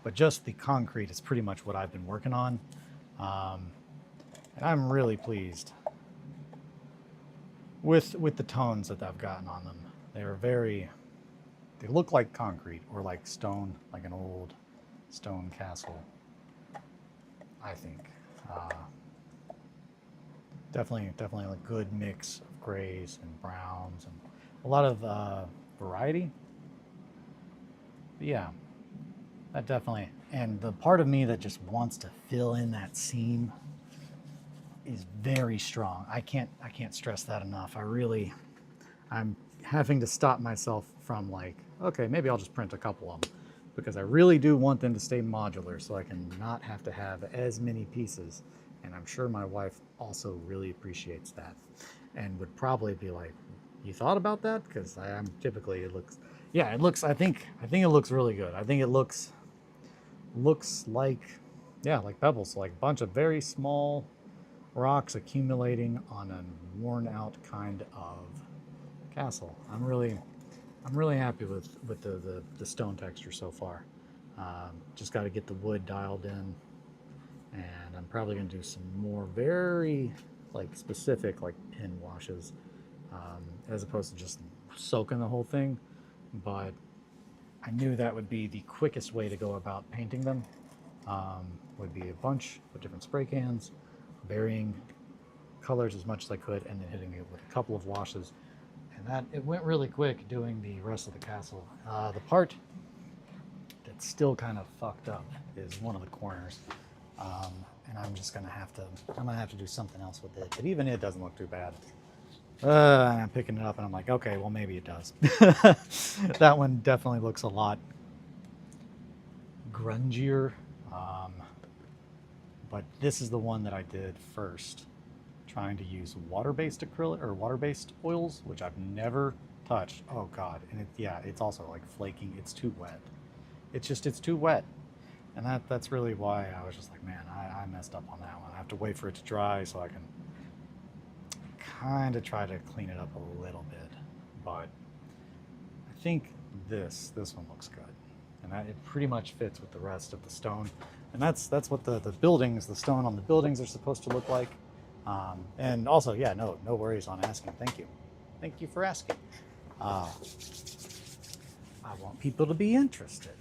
but just the concrete is pretty much what I've been working on. And I'm really pleased with the tones that I've gotten on them. They look like concrete or like stone, like an old stone castle, I think. Definitely a good mix of grays and browns and a lot of variety. But yeah, that definitely. And the part of me that just wants to fill in that seam is very strong. I can't stress that enough. I'm having to stop myself from like, okay, maybe I'll just print a couple of them because I really do want them to stay modular so I can not have to have as many pieces. And I'm sure my wife also really appreciates that and would probably be like, you thought about that? Because I'm typically, I think it looks really good. I think it looks like, yeah, like pebbles, so like a bunch of very small rocks accumulating on a worn out kind of castle. I'm really happy with the stone texture so far. Just got to get the wood dialed in, and I'm probably going to do some more very like specific like pin washes, as opposed to just soaking the whole thing. But I knew that would be the quickest way to go about painting them. Would be a bunch of different spray cans, varying colors as much as I could, and then hitting it with a couple of washes. And that it went really quick doing the rest of the castle. The part that's still kind of fucked up is one of the corners. And I'm just gonna have to do something else with it. But even it doesn't look too bad. I'm picking it up and I'm like, okay, well maybe it does. That one definitely looks a lot grungier. But this is the one that I did first, trying to use water-based acrylic or water-based oils, which I've never touched. Oh God, and it's also like flaking. It's too wet. It's too wet. And that's really why I was just like, man, I messed up on that one. I have to wait for it to dry so I can kind of try to clean it up a little bit. But I think this one looks good. And it pretty much fits with the rest of the stone. And that's what the buildings, the stone on the buildings are supposed to look like. And also, yeah, no worries on asking. Thank you. Thank you for asking. I want people to be interested.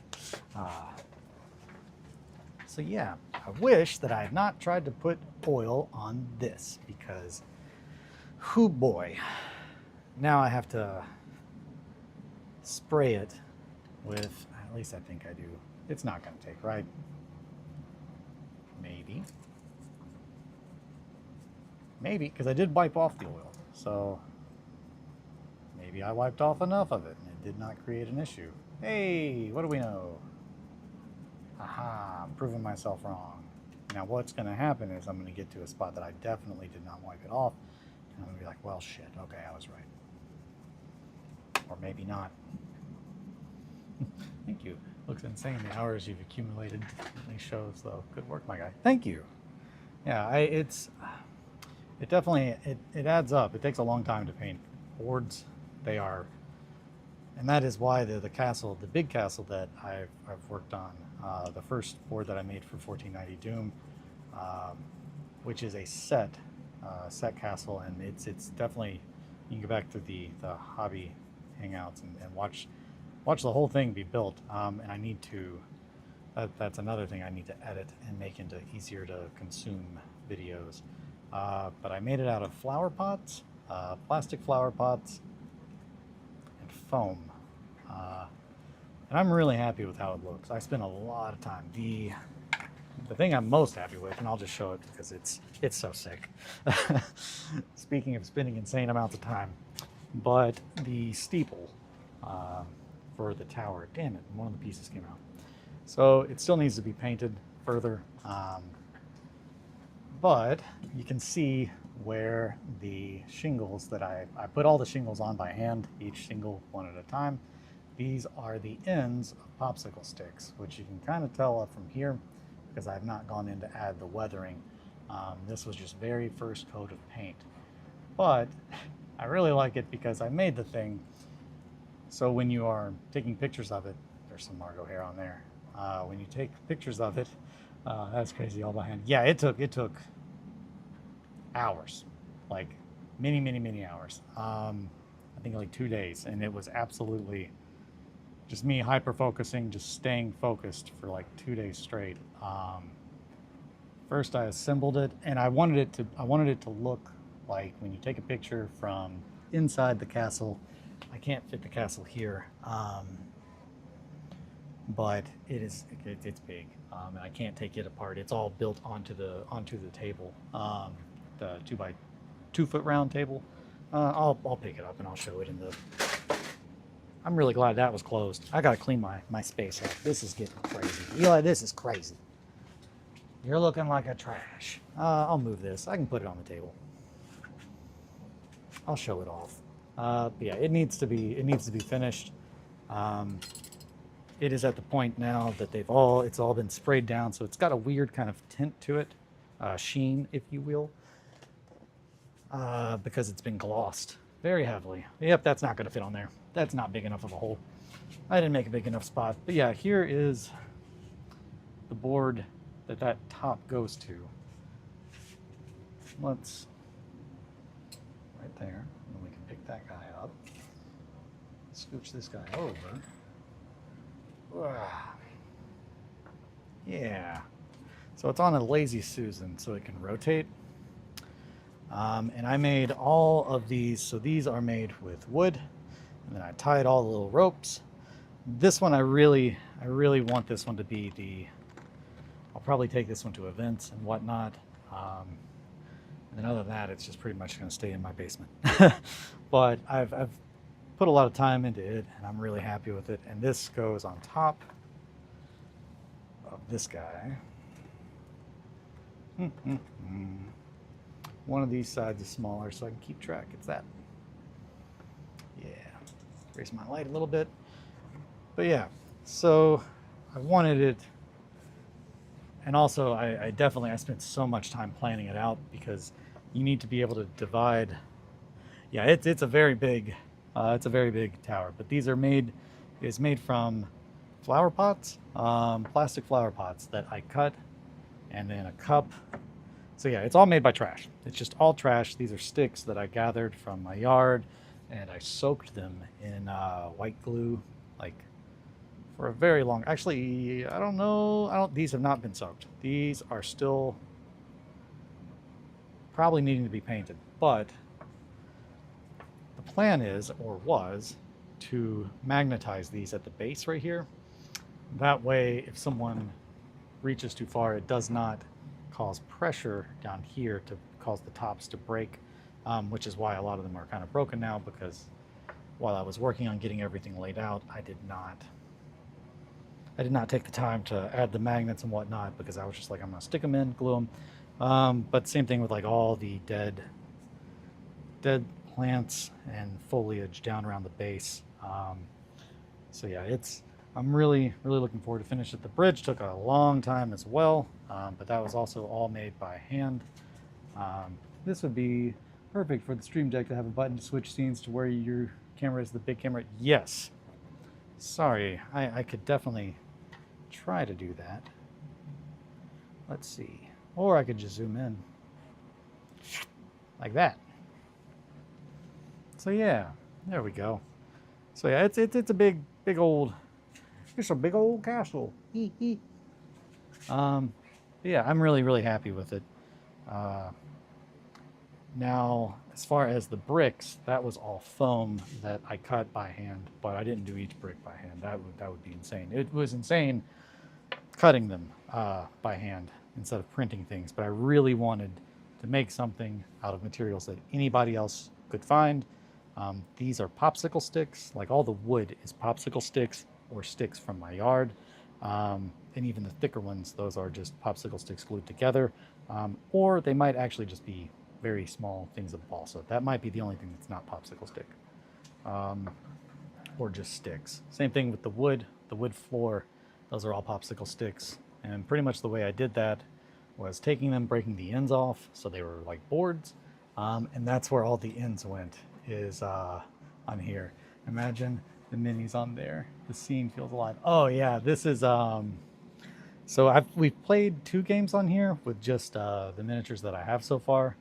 So yeah, I wish that I had not tried to put oil on this because, whoo boy, now I have to spray it with, at least I think I do. It's not going to take, right? Maybe, because I did wipe off the oil. So maybe I wiped off enough of it and it did not create an issue. Hey, what do we know? Aha, I'm proving myself wrong. Now what's going to happen is I'm going to get to a spot that I definitely did not wipe it off. And I'm going to be like, well, shit, okay, I was right. Or maybe not. Thank you. Looks insane the hours you've accumulated in these shows, though. Good work, my guy. Thank you. Yeah, it definitely it adds up. It takes a long time to paint boards. They are, and that is why the castle, the big castle that I've worked on, the first board that I made for 1490 Doom, which is a set castle, and it's definitely, you can go back to the hobby hangouts and watch the whole thing be built. And I need to, that's another thing I need to edit and make into easier to consume videos. But I made it out of flower pots, plastic flower pots, and foam. And I'm really happy with how it looks. I spent a lot of time. The thing I'm most happy with, and I'll just show it because it's so sick. Speaking of spending insane amounts of time, but the steeple for the tower, damn it, one of the pieces came out. So it still needs to be painted further. But you can see where the shingles that I put all the shingles on by hand, each shingle one at a time. These are the ends of popsicle sticks, which you can kind of tell from here because I've not gone in to add the weathering. This was just very first coat of paint. But I really like it because I made the thing so when you are taking pictures of it, there's some Margot hair on there. When you take pictures of it, that's crazy all by hand. Yeah, it took hours, like many hours. I think like 2 days, and it was absolutely just me hyper focusing, just staying focused for like 2 days straight. First I assembled it, and I wanted it to look like when you take a picture from inside the castle. I can't fit the castle here, but it's big, and I can't take it apart. It's all built onto the table, the 2x2 foot round table. I'll pick it up and I'll show it in the. I'm really glad that was closed. I gotta clean my space up. This is getting crazy. Eli, this is crazy. You're looking like a trash. I'll move this. I can put it on the table. I'll show it off. But yeah, it needs to be finished. It is at the point now that it's all been sprayed down, so it's got a weird kind of tint to it, sheen, if you will, because it's been glossed very heavily. Yep, that's not going to fit on there. That's not big enough of a hole. I didn't make a big enough spot. But yeah, here is the board that top goes to. Let's right there, and then we can pick that guy up. Scooch this guy over. Yeah, so it's on a Lazy Susan, so it can rotate. And I made all of these, so these are made with wood, and then I tied all the little ropes. This one, I really want this one to be I'll probably take this one to events and whatnot. And then other than that, it's just pretty much going to stay in my basement. But I've put a lot of time into it, and I'm really happy with it. And this goes on top of this guy. One of these sides is smaller, so I can keep track. It's that. Yeah. Raise my light a little bit. But yeah, so I wanted it. And also, I spent so much time planning it out because you need to be able to divide. Yeah, it's a very big tower. But these are made from flower pots, plastic flower pots that I cut, and then a cup. So yeah, it's all made by trash. It's just all trash. These are sticks that I gathered from my yard, and I soaked them in white glue, like for a very long. Actually, I don't know. These have not been soaked. These are still probably needing to be painted, but the plan is, or was, to magnetize these at the base right here. That way, if someone reaches too far, it does not cause pressure down here to cause the tops to break, which is why a lot of them are kind of broken now, because while I was working on getting everything laid out, I did not take the time to add the magnets and whatnot, because I was just like, I'm gonna stick them in, glue them. But same thing with like all the dead plants and foliage down around the base. So yeah, I'm really looking forward to finish it. The bridge took a long time as well, but that was also all made by hand. This would be perfect for the Stream Deck to have a button to switch scenes to where your camera is the big camera. Yes. Sorry, I could definitely try to do that. Let's see. Or I could just zoom in. Like that. So yeah, there we go. So yeah, it's a big old, it's a big old castle. Yeah, I'm really happy with it. Now, as far as the bricks, that was all foam that I cut by hand, but I didn't do each brick by hand. That would be insane. It was insane cutting them by hand instead of printing things, but I really wanted to make something out of materials that anybody else could find. These are popsicle sticks. Like all the wood is popsicle sticks or sticks from my yard. And even the thicker ones, those are just popsicle sticks glued together. Or they might actually just be very small things of balsa. That might be the only thing that's not popsicle stick. Or just sticks. Same thing with the wood floor. Those are all popsicle sticks. And pretty much the way I did that was taking them, breaking the ends off so they were like boards. And that's where all the ends went, is on here. Imagine the minis on there. The scene feels alive. Oh yeah, this is so we've played 2 games on here with just the miniatures that I have so far,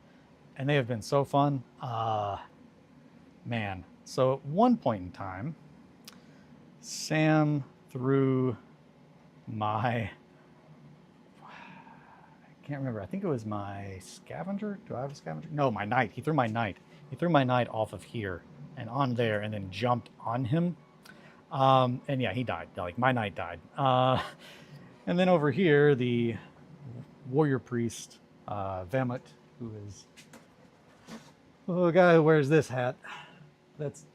and they have been so fun. Man. So at one point in time, Sam threw my, I can't remember. I think it was my scavenger. Do I have a scavenger? No, my knight. He threw my knight. He threw my knight off of here and on there, and then jumped on him. And yeah, he died. Like my knight died. And then over here, the warrior priest, Vamut, who is a guy who wears this hat. That's,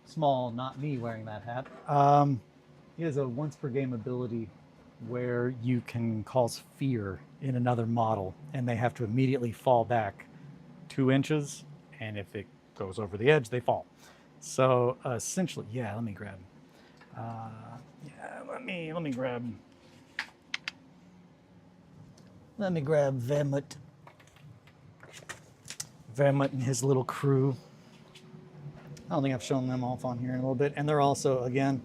small, not me wearing that hat. He has a once per game ability where you can cause fear in another model, and they have to immediately fall back 2 inches, and if it goes over the edge, they fall. So essentially, yeah, let me grab. Let me grab Vamut. Vamut and his little crew. I don't think I've shown them off on here in a little bit, and they're also, again,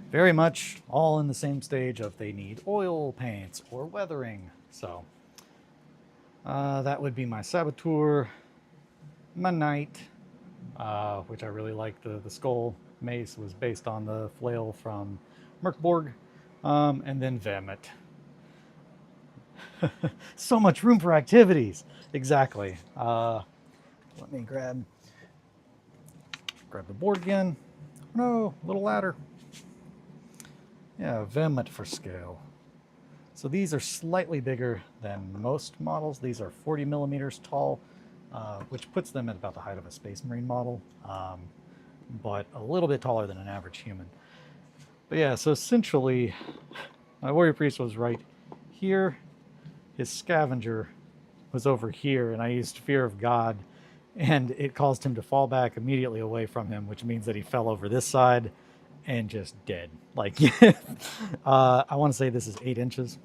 very much all in the same stage of they need oil paints or weathering. So that would be my saboteur, my knight, which I really like. The skull mace was based on the flail from Merkborg, and then Vamut. So much room for activities. Exactly. Let me grab the board again. No, little ladder. Yeah, Vamut for scale. So these are slightly bigger than most models. These are 40 millimeters tall, which puts them at about the height of a Space Marine model, but a little bit taller than an average human. But yeah, so essentially, my Warrior Priest was right here. His Scavenger was over here, and I used Fear of God, and it caused him to fall back immediately away from him, which means that he fell over this side and just dead. Like, I want to say this is 8 inches.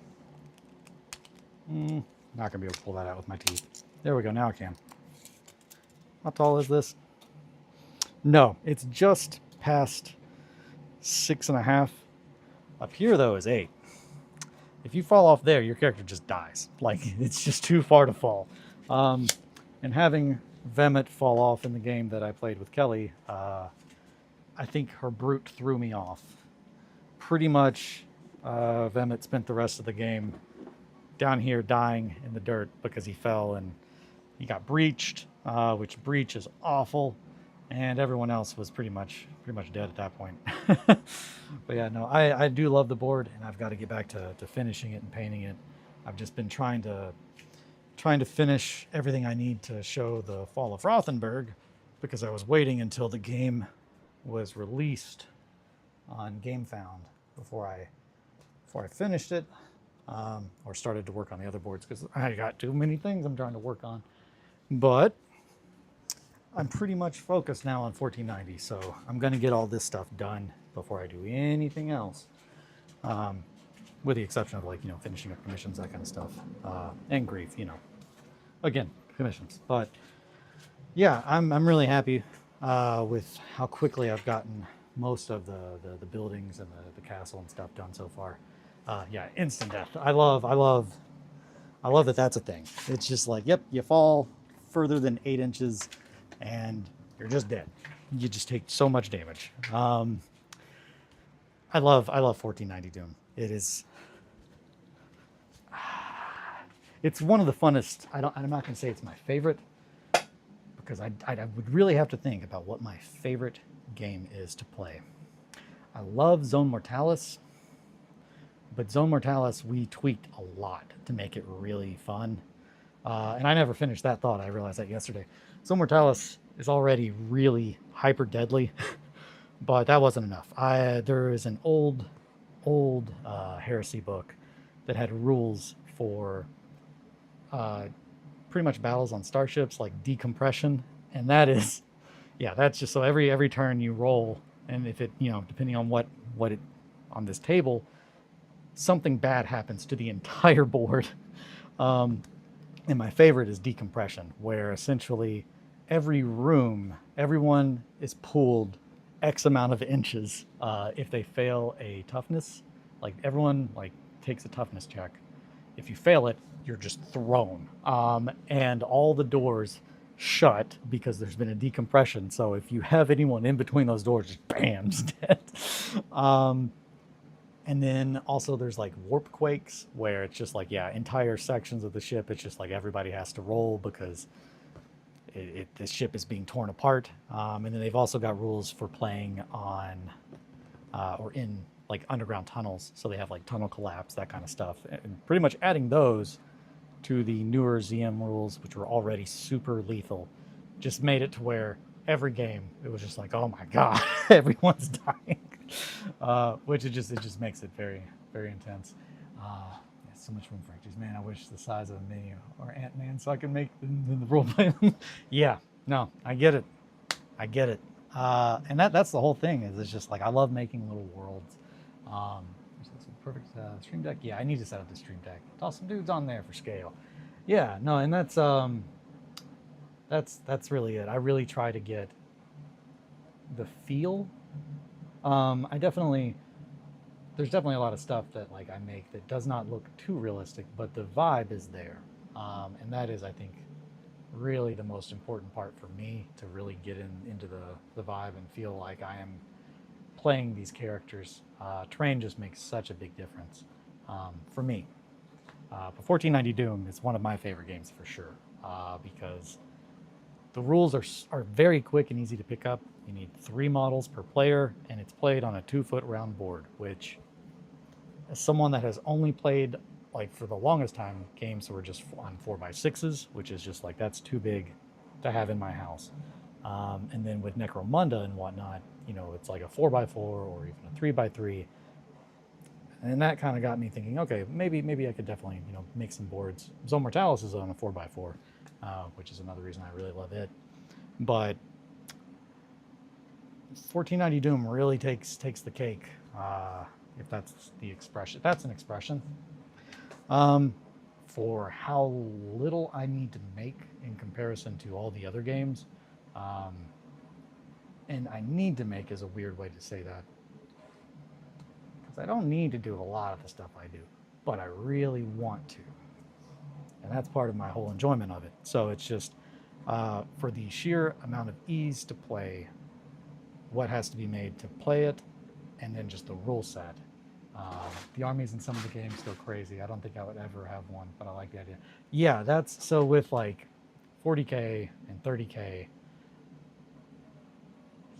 Not going to be able to pull that out with my teeth. There we go, now I can. How tall is this? No, it's just past 6.5. Up here, though, is 8. If you fall off there, your character just dies. Like, it's just too far to fall. And having Vemet fall off in the game that I played with Kelly, I think her brute threw me off. Pretty much, Vemet spent the rest of the game down here dying in the dirt because he fell and he got breached, which breach is awful, and everyone else was pretty much dead at that point. But yeah, no, I do love the board, and I've got to get back to finishing it and painting it. I've just been trying to finish everything I need to show the Fall of Rothenburg, because I was waiting until the game was released on GameFound before I finished it, or started to work on the other boards, because I got too many things I'm trying to work on. But I'm pretty much focused now on 1490, so I'm going to get all this stuff done before I do anything else, with the exception of, like, you know, finishing up commissions, that kind of stuff, and grief, you know, again, commissions. But yeah, I'm really happy with how quickly I've gotten most of the buildings and the castle and stuff done so far. Yeah, instant death. I love that that's a thing. It's just like, yep, you fall further than 8 inches and you're just dead. You just take so much damage. I love 1490 Doom. It's one of the funnest. I'm not going to say it's my favorite, because I would really have to think about what my favorite game is to play. I love Zone Mortalis, but Zone Mortalis we tweaked a lot to make it really fun. And I never finished that thought. I realized that yesterday. Zone Mortalis is already really hyper deadly, but that wasn't enough. There is an old heresy book that had rules for pretty much battles on starships, like decompression, and that is, yeah, that's just so every turn you roll, and if it, you know, depending on what it on this table, something bad happens to the entire board. And my favorite is decompression, where essentially every room, everyone is pulled X amount of inches. If they fail a toughness, like everyone like takes a toughness check. If you fail it, you're just thrown. And all the doors shut because there's been a decompression. So if you have anyone in between those doors, just bam, just dead. And then also there's like warp quakes, where it's just like, yeah, entire sections of the ship, it's just like everybody has to roll because the ship is being torn apart. And then they've also got rules for playing on or in like underground tunnels. So they have like tunnel collapse, that kind of stuff. And pretty much adding those to the newer ZM rules, which were already super lethal, just made it to where every game it was just like, oh my god, everyone's dying. Which it just makes it very, very intense. So much room for actors. Man, I wish the size of a mini or Ant-Man so I can make the role play. Yeah, no, I get it. And that's the whole thing, is it's just like, I love making little worlds. Perfect stream deck. Yeah, I need to set up the stream deck. Toss some dudes on there for scale. Yeah, no, and that's really it. I really try to get the feel. There's definitely a lot of stuff that like I make that does not look too realistic, but the vibe is there. And that is, I think, really the most important part for me, to really get into the vibe and feel like I am playing these characters. Terrain just makes such a big difference for me. But 1490 Doom is one of my favorite games for sure, because the rules are very quick and easy to pick up. You need 3 models per player, and it's played on a 2-foot round board, which, as someone that has only played like for the longest time, games were just on 4x6s, which is just like that's too big to have in my house. And then with Necromunda and whatnot, you know, it's like a 4x4 or even a 3x3, and that kind of got me thinking, okay, maybe I could definitely, you know, make some boards. Zone Mortalis is on a 4x4, which is another reason I really love it. But 1490 Doom really takes the cake, if that's the expression. That's an expression. For how little I need to make in comparison to all the other games. And I need to make is a weird way to say that. Because I don't need to do a lot of the stuff I do, but I really want to. And that's part of my whole enjoyment of it. So it's just, for the sheer amount of ease to play, what has to be made to play it, and then just the rule set. The armies in some of the games go crazy. I don't think I would ever have one, but I like the idea. Yeah, that's so with like 40K and 30K.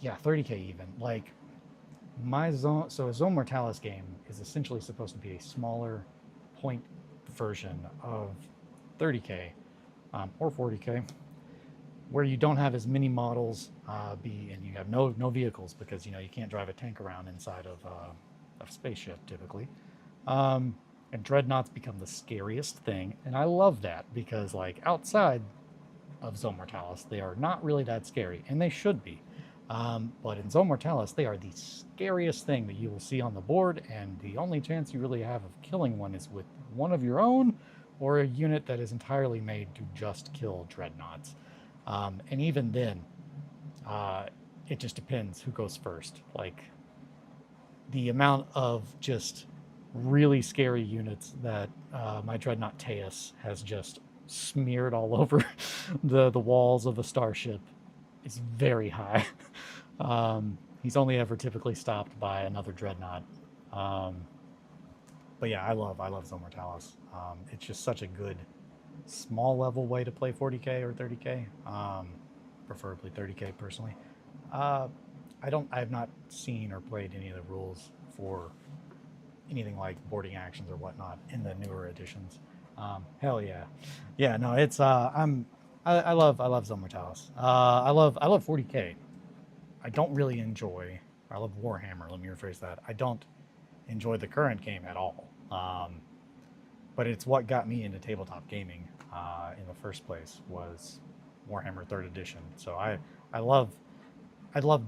Yeah, 30K even. Like my zone, so a Zone Mortalis game is essentially supposed to be a smaller point version of 30K or 40K, where you don't have as many models and you have no vehicles because you know you can't drive a tank around inside of a spaceship typically. And dreadnoughts become the scariest thing, and I love that because like outside of Zone Mortalis, they are not really that scary, and they should be. But in Zone Mortalis, they are the scariest thing that you will see on the board, and the only chance you really have of killing one is with one of your own or a unit that is entirely made to just kill dreadnoughts. And even then, it just depends who goes first. Like, the amount of just really scary units that my Dreadnought Teus has just smeared all over the walls of a starship is very high. He's only ever typically stopped by another Dreadnought. But yeah, I love Zone Mortalis. It's just such a good small level way to play 40K or 30K. Preferably 30K personally. I have not seen or played any of the rules for anything like boarding actions or whatnot in the newer editions. Hell yeah. Yeah, no, it's I love Zone Mortalis. I love 40K. I don't really enjoy, I love Warhammer, let me rephrase that. I don't enjoy the current game at all. But it's what got me into tabletop gaming in the first place was Warhammer 3rd edition. So I love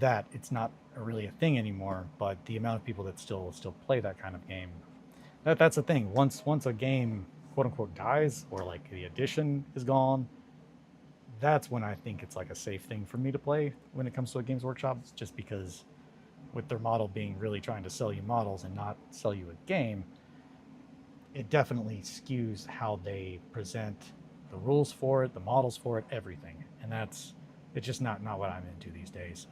that. It's not really a thing anymore, but the amount of people that still play that kind of game, that's the thing. Once a game quote unquote dies or like the edition is gone, that's when I think it's like a safe thing for me to play when it comes to a Games Workshop, just because with their model being really trying to sell you models and not sell you a game, it definitely skews how they present the rules for it, the models for it, everything. And it's just not what I'm into these days.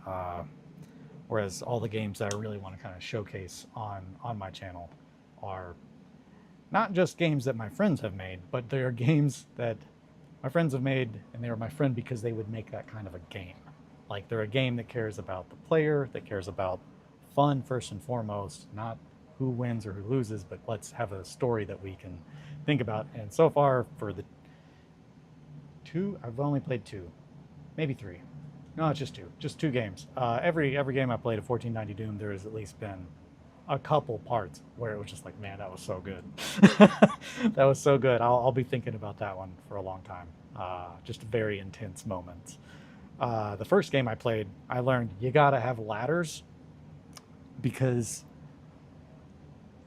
Whereas all the games that I really want to kind of showcase on my channel are not just games that my friends have made, but they are games that my friends have made, and they were my friend because they would make that kind of a game. Like, they're a game that cares about the player, that cares about fun first and foremost, not who wins or who loses, but let's have a story that we can think about. And so far, for the two, I've only played two, maybe three. No, it's just two games. Every game I played of 1490 Doom, there has at least been a couple parts where it was just like, man, that was so good. That was so good. I'll be thinking about that one for a long time. Just very intense moments. The first game I played, I learned you gotta have ladders because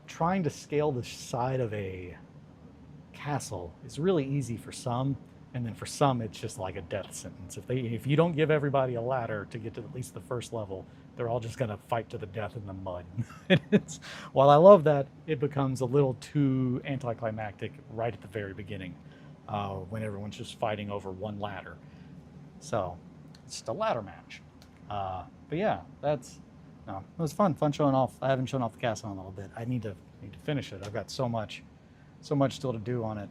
trying to scale the side of a castle is really easy for some, and then for some it's just like a death sentence. If you don't give everybody a ladder to get to at least the first level, they're all just gonna fight to the death in the mud. While I love that, it becomes a little too anticlimactic right at the very beginning, when everyone's just fighting over one ladder. So it's just a ladder match. But yeah, it was fun showing off. I haven't shown off the castle in a little bit. I need to finish it. I've got so much still to do on it.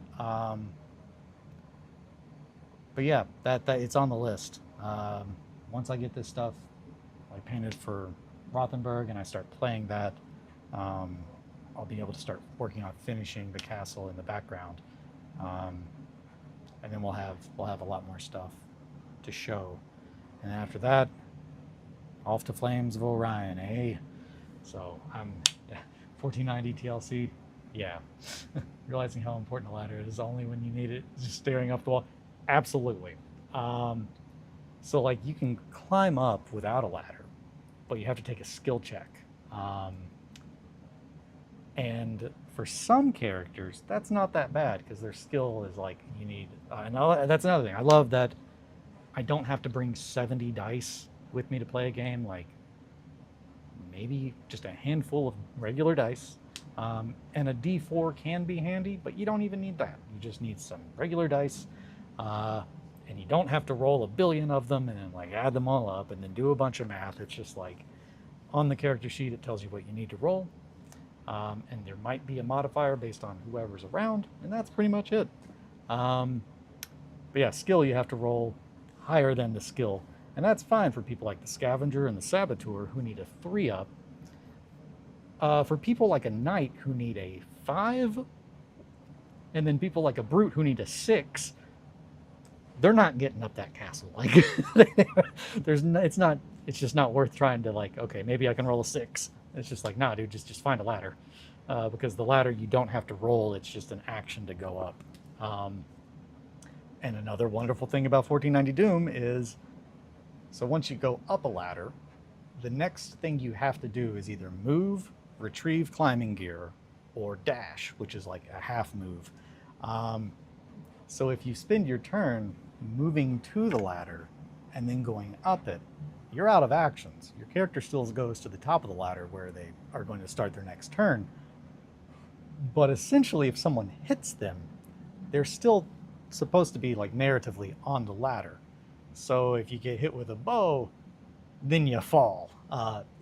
But yeah, that it's on the list. Once I get this stuff like painted for Rothenburg and I start playing that, I'll be able to start working on finishing the castle in the background, and then we'll have a lot more stuff to show. And after that, off to Flames of Orion, eh? So I'm 1490 TLC. Yeah, realizing how important a ladder is only when you need it, just staring up the wall. Absolutely. So like you can climb up without a ladder, but you have to take a skill check. And for some characters, that's not that bad because their skill is like you need. And that's another thing. I love that I don't have to bring 70 dice with me to play a game. Like maybe just a handful of regular dice. And a D4 can be handy, but you don't even need that. You just need some regular dice. And you don't have to roll a billion of them and then like add them all up and then do a bunch of math. It's just like on the character sheet, it tells you what you need to roll. And there might be a modifier based on whoever's around, and that's pretty much it. But yeah, skill, you have to roll higher than the skill. And that's fine for people like the Scavenger and the Saboteur who need a 3-up. For people like a Knight who need a 5, and then people like a Brute who need a 6, they're not getting up that castle. Like, it's just not worth trying to like, okay, maybe I can roll a 6. It's just like, nah, dude, just find a ladder. Because the ladder, you don't have to roll. It's just an action to go up. And another wonderful thing about 1490 Doom is, so once you go up a ladder, the next thing you have to do is either move, retrieve climbing gear, or dash, which is like a half move. So if you spend your turn moving to the ladder and then going up it, you're out of actions. Your character still goes to the top of the ladder where they are going to start their next turn. But essentially, if someone hits them, they're still supposed to be like narratively on the ladder. So if you get hit with a bow, then you fall.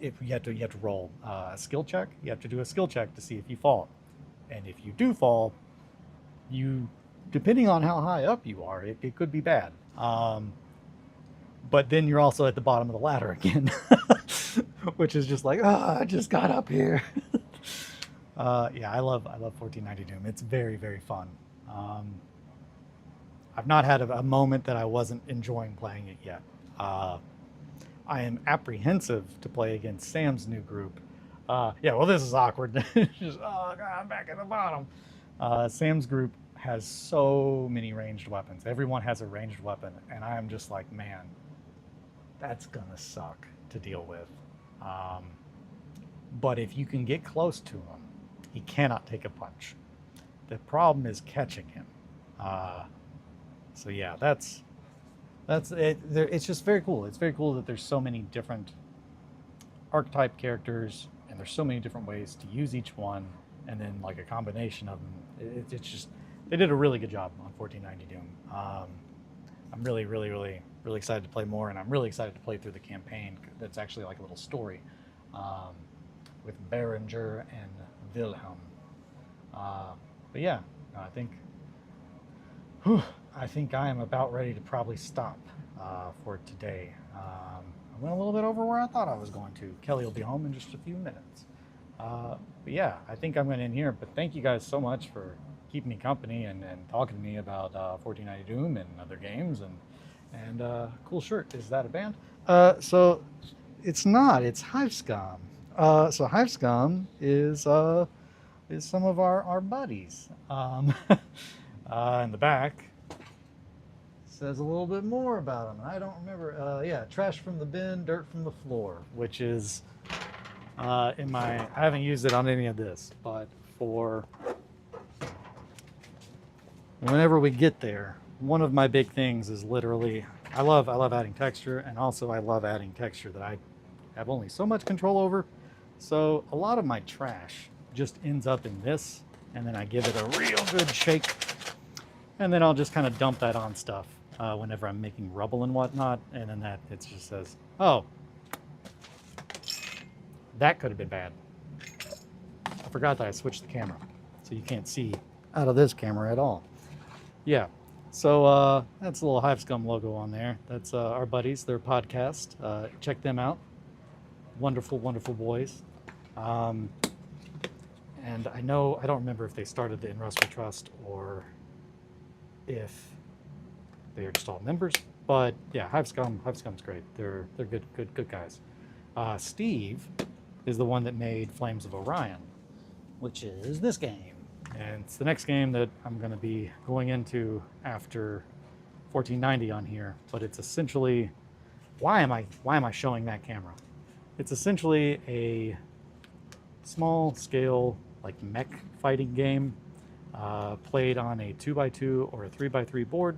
If you have to roll a skill check. You have to do a skill check to see if you fall. And if you do fall, depending on how high up you are, it could be bad. But then you're also at the bottom of the ladder again, which is just like, I just got up here. Yeah, I love 1490 Doom. It's very, very fun. I've not had a moment that I wasn't enjoying playing it yet. I am apprehensive to play against Sam's new group. Yeah, well, this is awkward. Just, oh God, I'm back at the bottom. Sam's group has so many ranged weapons. Everyone has a ranged weapon, and I am just like, man, that's gonna suck to deal with. But if you can get close to him, he cannot take a punch. The problem is catching him. So yeah, that's it. It's just very cool. It's very cool that there's so many different archetype characters, and there's so many different ways to use each one, and then like a combination of them. It's just, they did a really good job on 1490 Doom. I'm really, really, really, really excited to play more, and I'm really excited to play through the campaign. That's actually like a little story with Berenger and Wilhelm. But yeah, I think I am about ready to probably stop for today. I went a little bit over where I thought I was going to. Kelly will be home in just a few minutes. But yeah, I think I'm going to end here. But thank you guys so much for keeping me company and talking to me about 1490 Doom and other games. And cool shirt. Is that a band? So it's not. It's Hive Scum. So Hive Scum is some of our buddies. In the back says a little bit more about them. I don't remember. Yeah, trash from the bin, dirt from the floor, which is I haven't used it on any of this, but for whenever we get there, one of my big things is literally, I love adding texture, and also I love adding texture that I have only so much control over. So a lot of my trash just ends up in this, and then I give it a real good shake, and then I'll just kind of dump that on stuff whenever I'm making rubble and whatnot, and then it just says, oh, that could have been bad. I forgot that I switched the camera, so you can't see out of this camera at all. Yeah, so that's a little Hive Scum logo on there. That's our buddies, their podcast. Check them out. Wonderful, wonderful boys. And I don't remember if they started the In Rust We Trust or if they are just all members. But yeah, Hivescum's great. They're good guys. Steve is the one that made Flames of Orion, which is this game. And it's the next game that I'm going to be going into after 1490 on here. But it's essentially, why am I showing that camera? It's essentially a small scale like mech fighting game played on a 2x2 or a 3x3 board.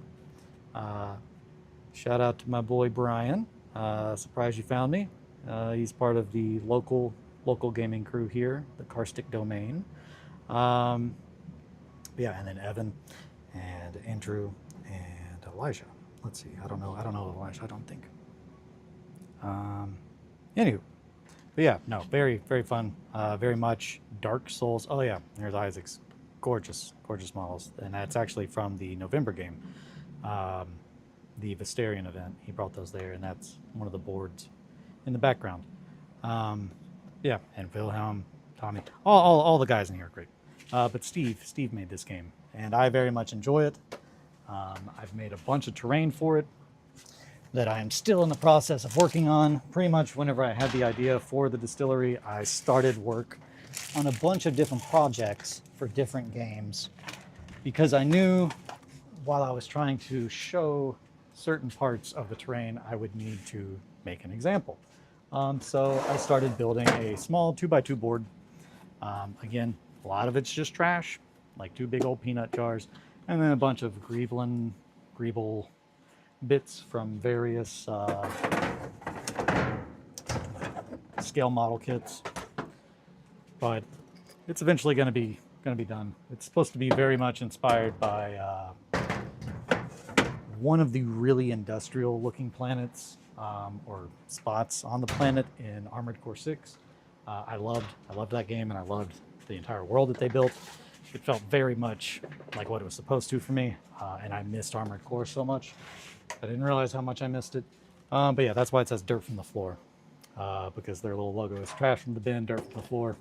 Shout out to my boy Brian. Surprised you found me. He's part of the local gaming crew here, the Karstic Domain. Yeah, and then Evan and Andrew and Elijah. Let's see. I don't know Elijah. I don't think. Anywho, but yeah, no, very fun. Very much Dark Souls. Oh yeah, there's Isaac's gorgeous models, and that's actually from the November game, the Vistarian event. He brought those there, and that's one of the boards in the background. Yeah, and Wilhelm, Tommy, all the guys in here are great. But Steve made this game, and I very much enjoy it. I've made a bunch of terrain for it that I am still in the process of working on. Pretty much whenever I had the idea for the distillery, I started work on a bunch of different projects for different games because I knew while I was trying to show certain parts of the terrain, I would need to make an example. So I started building a small 2x2 board. Again, a lot of it's just trash, like 2 big old peanut jars, and then a bunch of Greeble bits from various scale model kits. But it's eventually going to be done. It's supposed to be very much inspired by one of the really industrial looking planets or spots on the planet in Armored Core 6. I loved that game, and I loved the entire world that they built. It felt very much like what it was supposed to for me, and I missed Armored Core so much. I didn't realize how much I missed it. But yeah, that's why it says dirt from the floor, because their little logo is trash from the bin, dirt from the floor.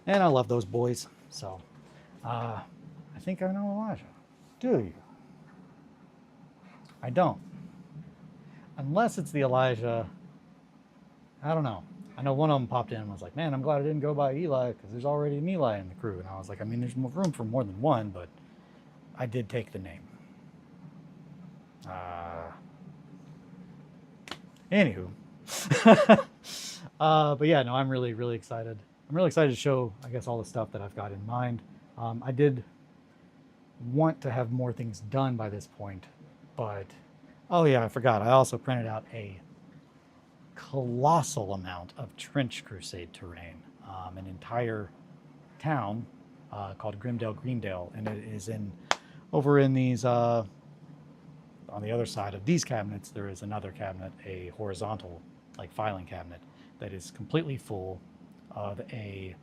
And I love those boys. So I think I know Elijah. Do you? I don't. Unless it's the Elijah, I don't know. I know one of them popped in and was like, man, I'm glad I didn't go by Eli because there's already an Eli in the crew. And I was like, I mean, there's room for more than one, but I did take the name. Anywho. But yeah, no, I'm really excited. I'm really excited to show, I guess, all the stuff that I've got in mind. I did want to have more things done by this point, but, oh yeah, I forgot. I also printed out a colossal amount of Trench Crusade terrain, an entire town called Greendale, and it is over in these, on the other side of these cabinets, there is another cabinet, a horizontal, like filing cabinet, that is completely full of a,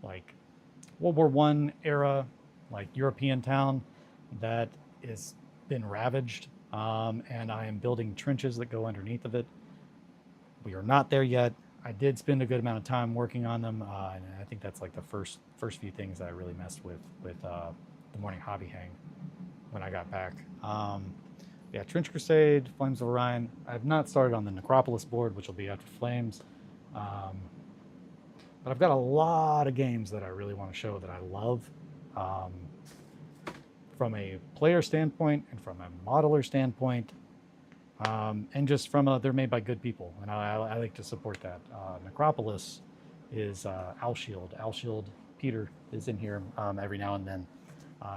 like, World War I era, like, European town that has been ravaged, and I am building trenches that go underneath of it. We are not there yet. I did spend a good amount of time working on them, and I think that's like the first few things that I really messed with the morning hobby hang when I got back. Yeah, Trench Crusade, Flames of Orion. I have not started on the Necropolis board, which will be after Flames. But I've got a lot of games that I really want to show that I love. From a player standpoint and from a modeler standpoint. And just from they're made by good people, and I like to support that. Necropolis is Alshield. Alshield Peter is in here every now and then,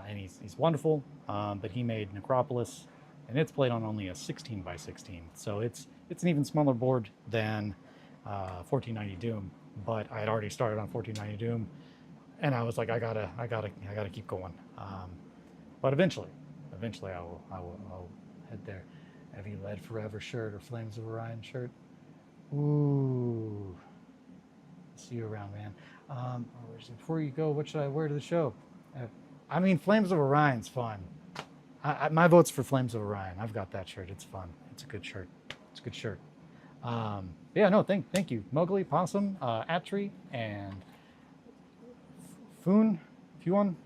and he's wonderful. But he made Necropolis, and it's played on only a 16 by 16, so it's an even smaller board than 1490 Doom. But I had already started on 1490 Doom, and I was like, I gotta keep going. But eventually I'll head there. Heavy Lead Forever shirt or Flames of Orion shirt. Ooh. See you around, man. Before you go, what should I wear to the show? I mean, Flames of Orion's fun. My vote's for Flames of Orion. I've got that shirt. It's fun. It's a good shirt. It's a good shirt. Yeah, no, thank you. Mowgli, Possum, Atri, and Fune, Fune.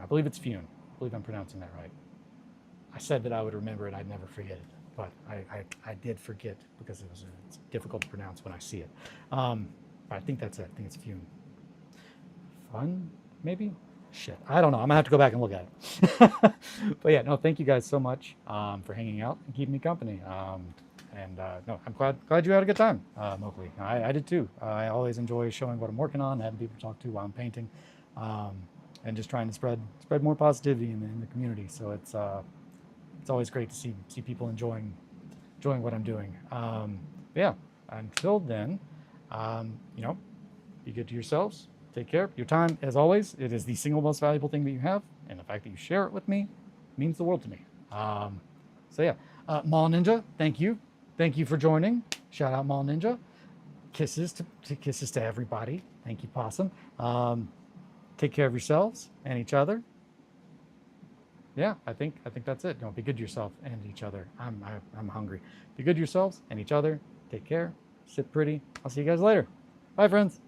I believe it's Fune. I believe I'm pronouncing that right. I said that I would remember it. I'd never forget it, but I did forget because it's difficult to pronounce when I see it. I think that's it. I think it's Fune. Fun, maybe? Shit, I don't know. I'm gonna have to go back and look at it. But yeah, no, thank you guys so much for hanging out and keeping me company. No, I'm glad you had a good time, Mowgli. I did too. I always enjoy showing what I'm working on, having people to talk to while I'm painting, and just trying to spread more positivity in the community. So it's always great to see people enjoying what I'm doing. Yeah. Until then, be good to yourselves. Take care. Your time, as always, it is the single most valuable thing that you have, and the fact that you share it with me means the world to me. So yeah, Mall Ninja, thank you. Thank you for joining. Shout out Mall Ninja. Kisses to everybody. Thank you, Possum. Take care of yourselves and each other. Yeah, I think that's it. Be good to yourself and each other. I'm hungry. Be good to yourselves and each other. Take care. Sit pretty. I'll see you guys later. Bye, friends.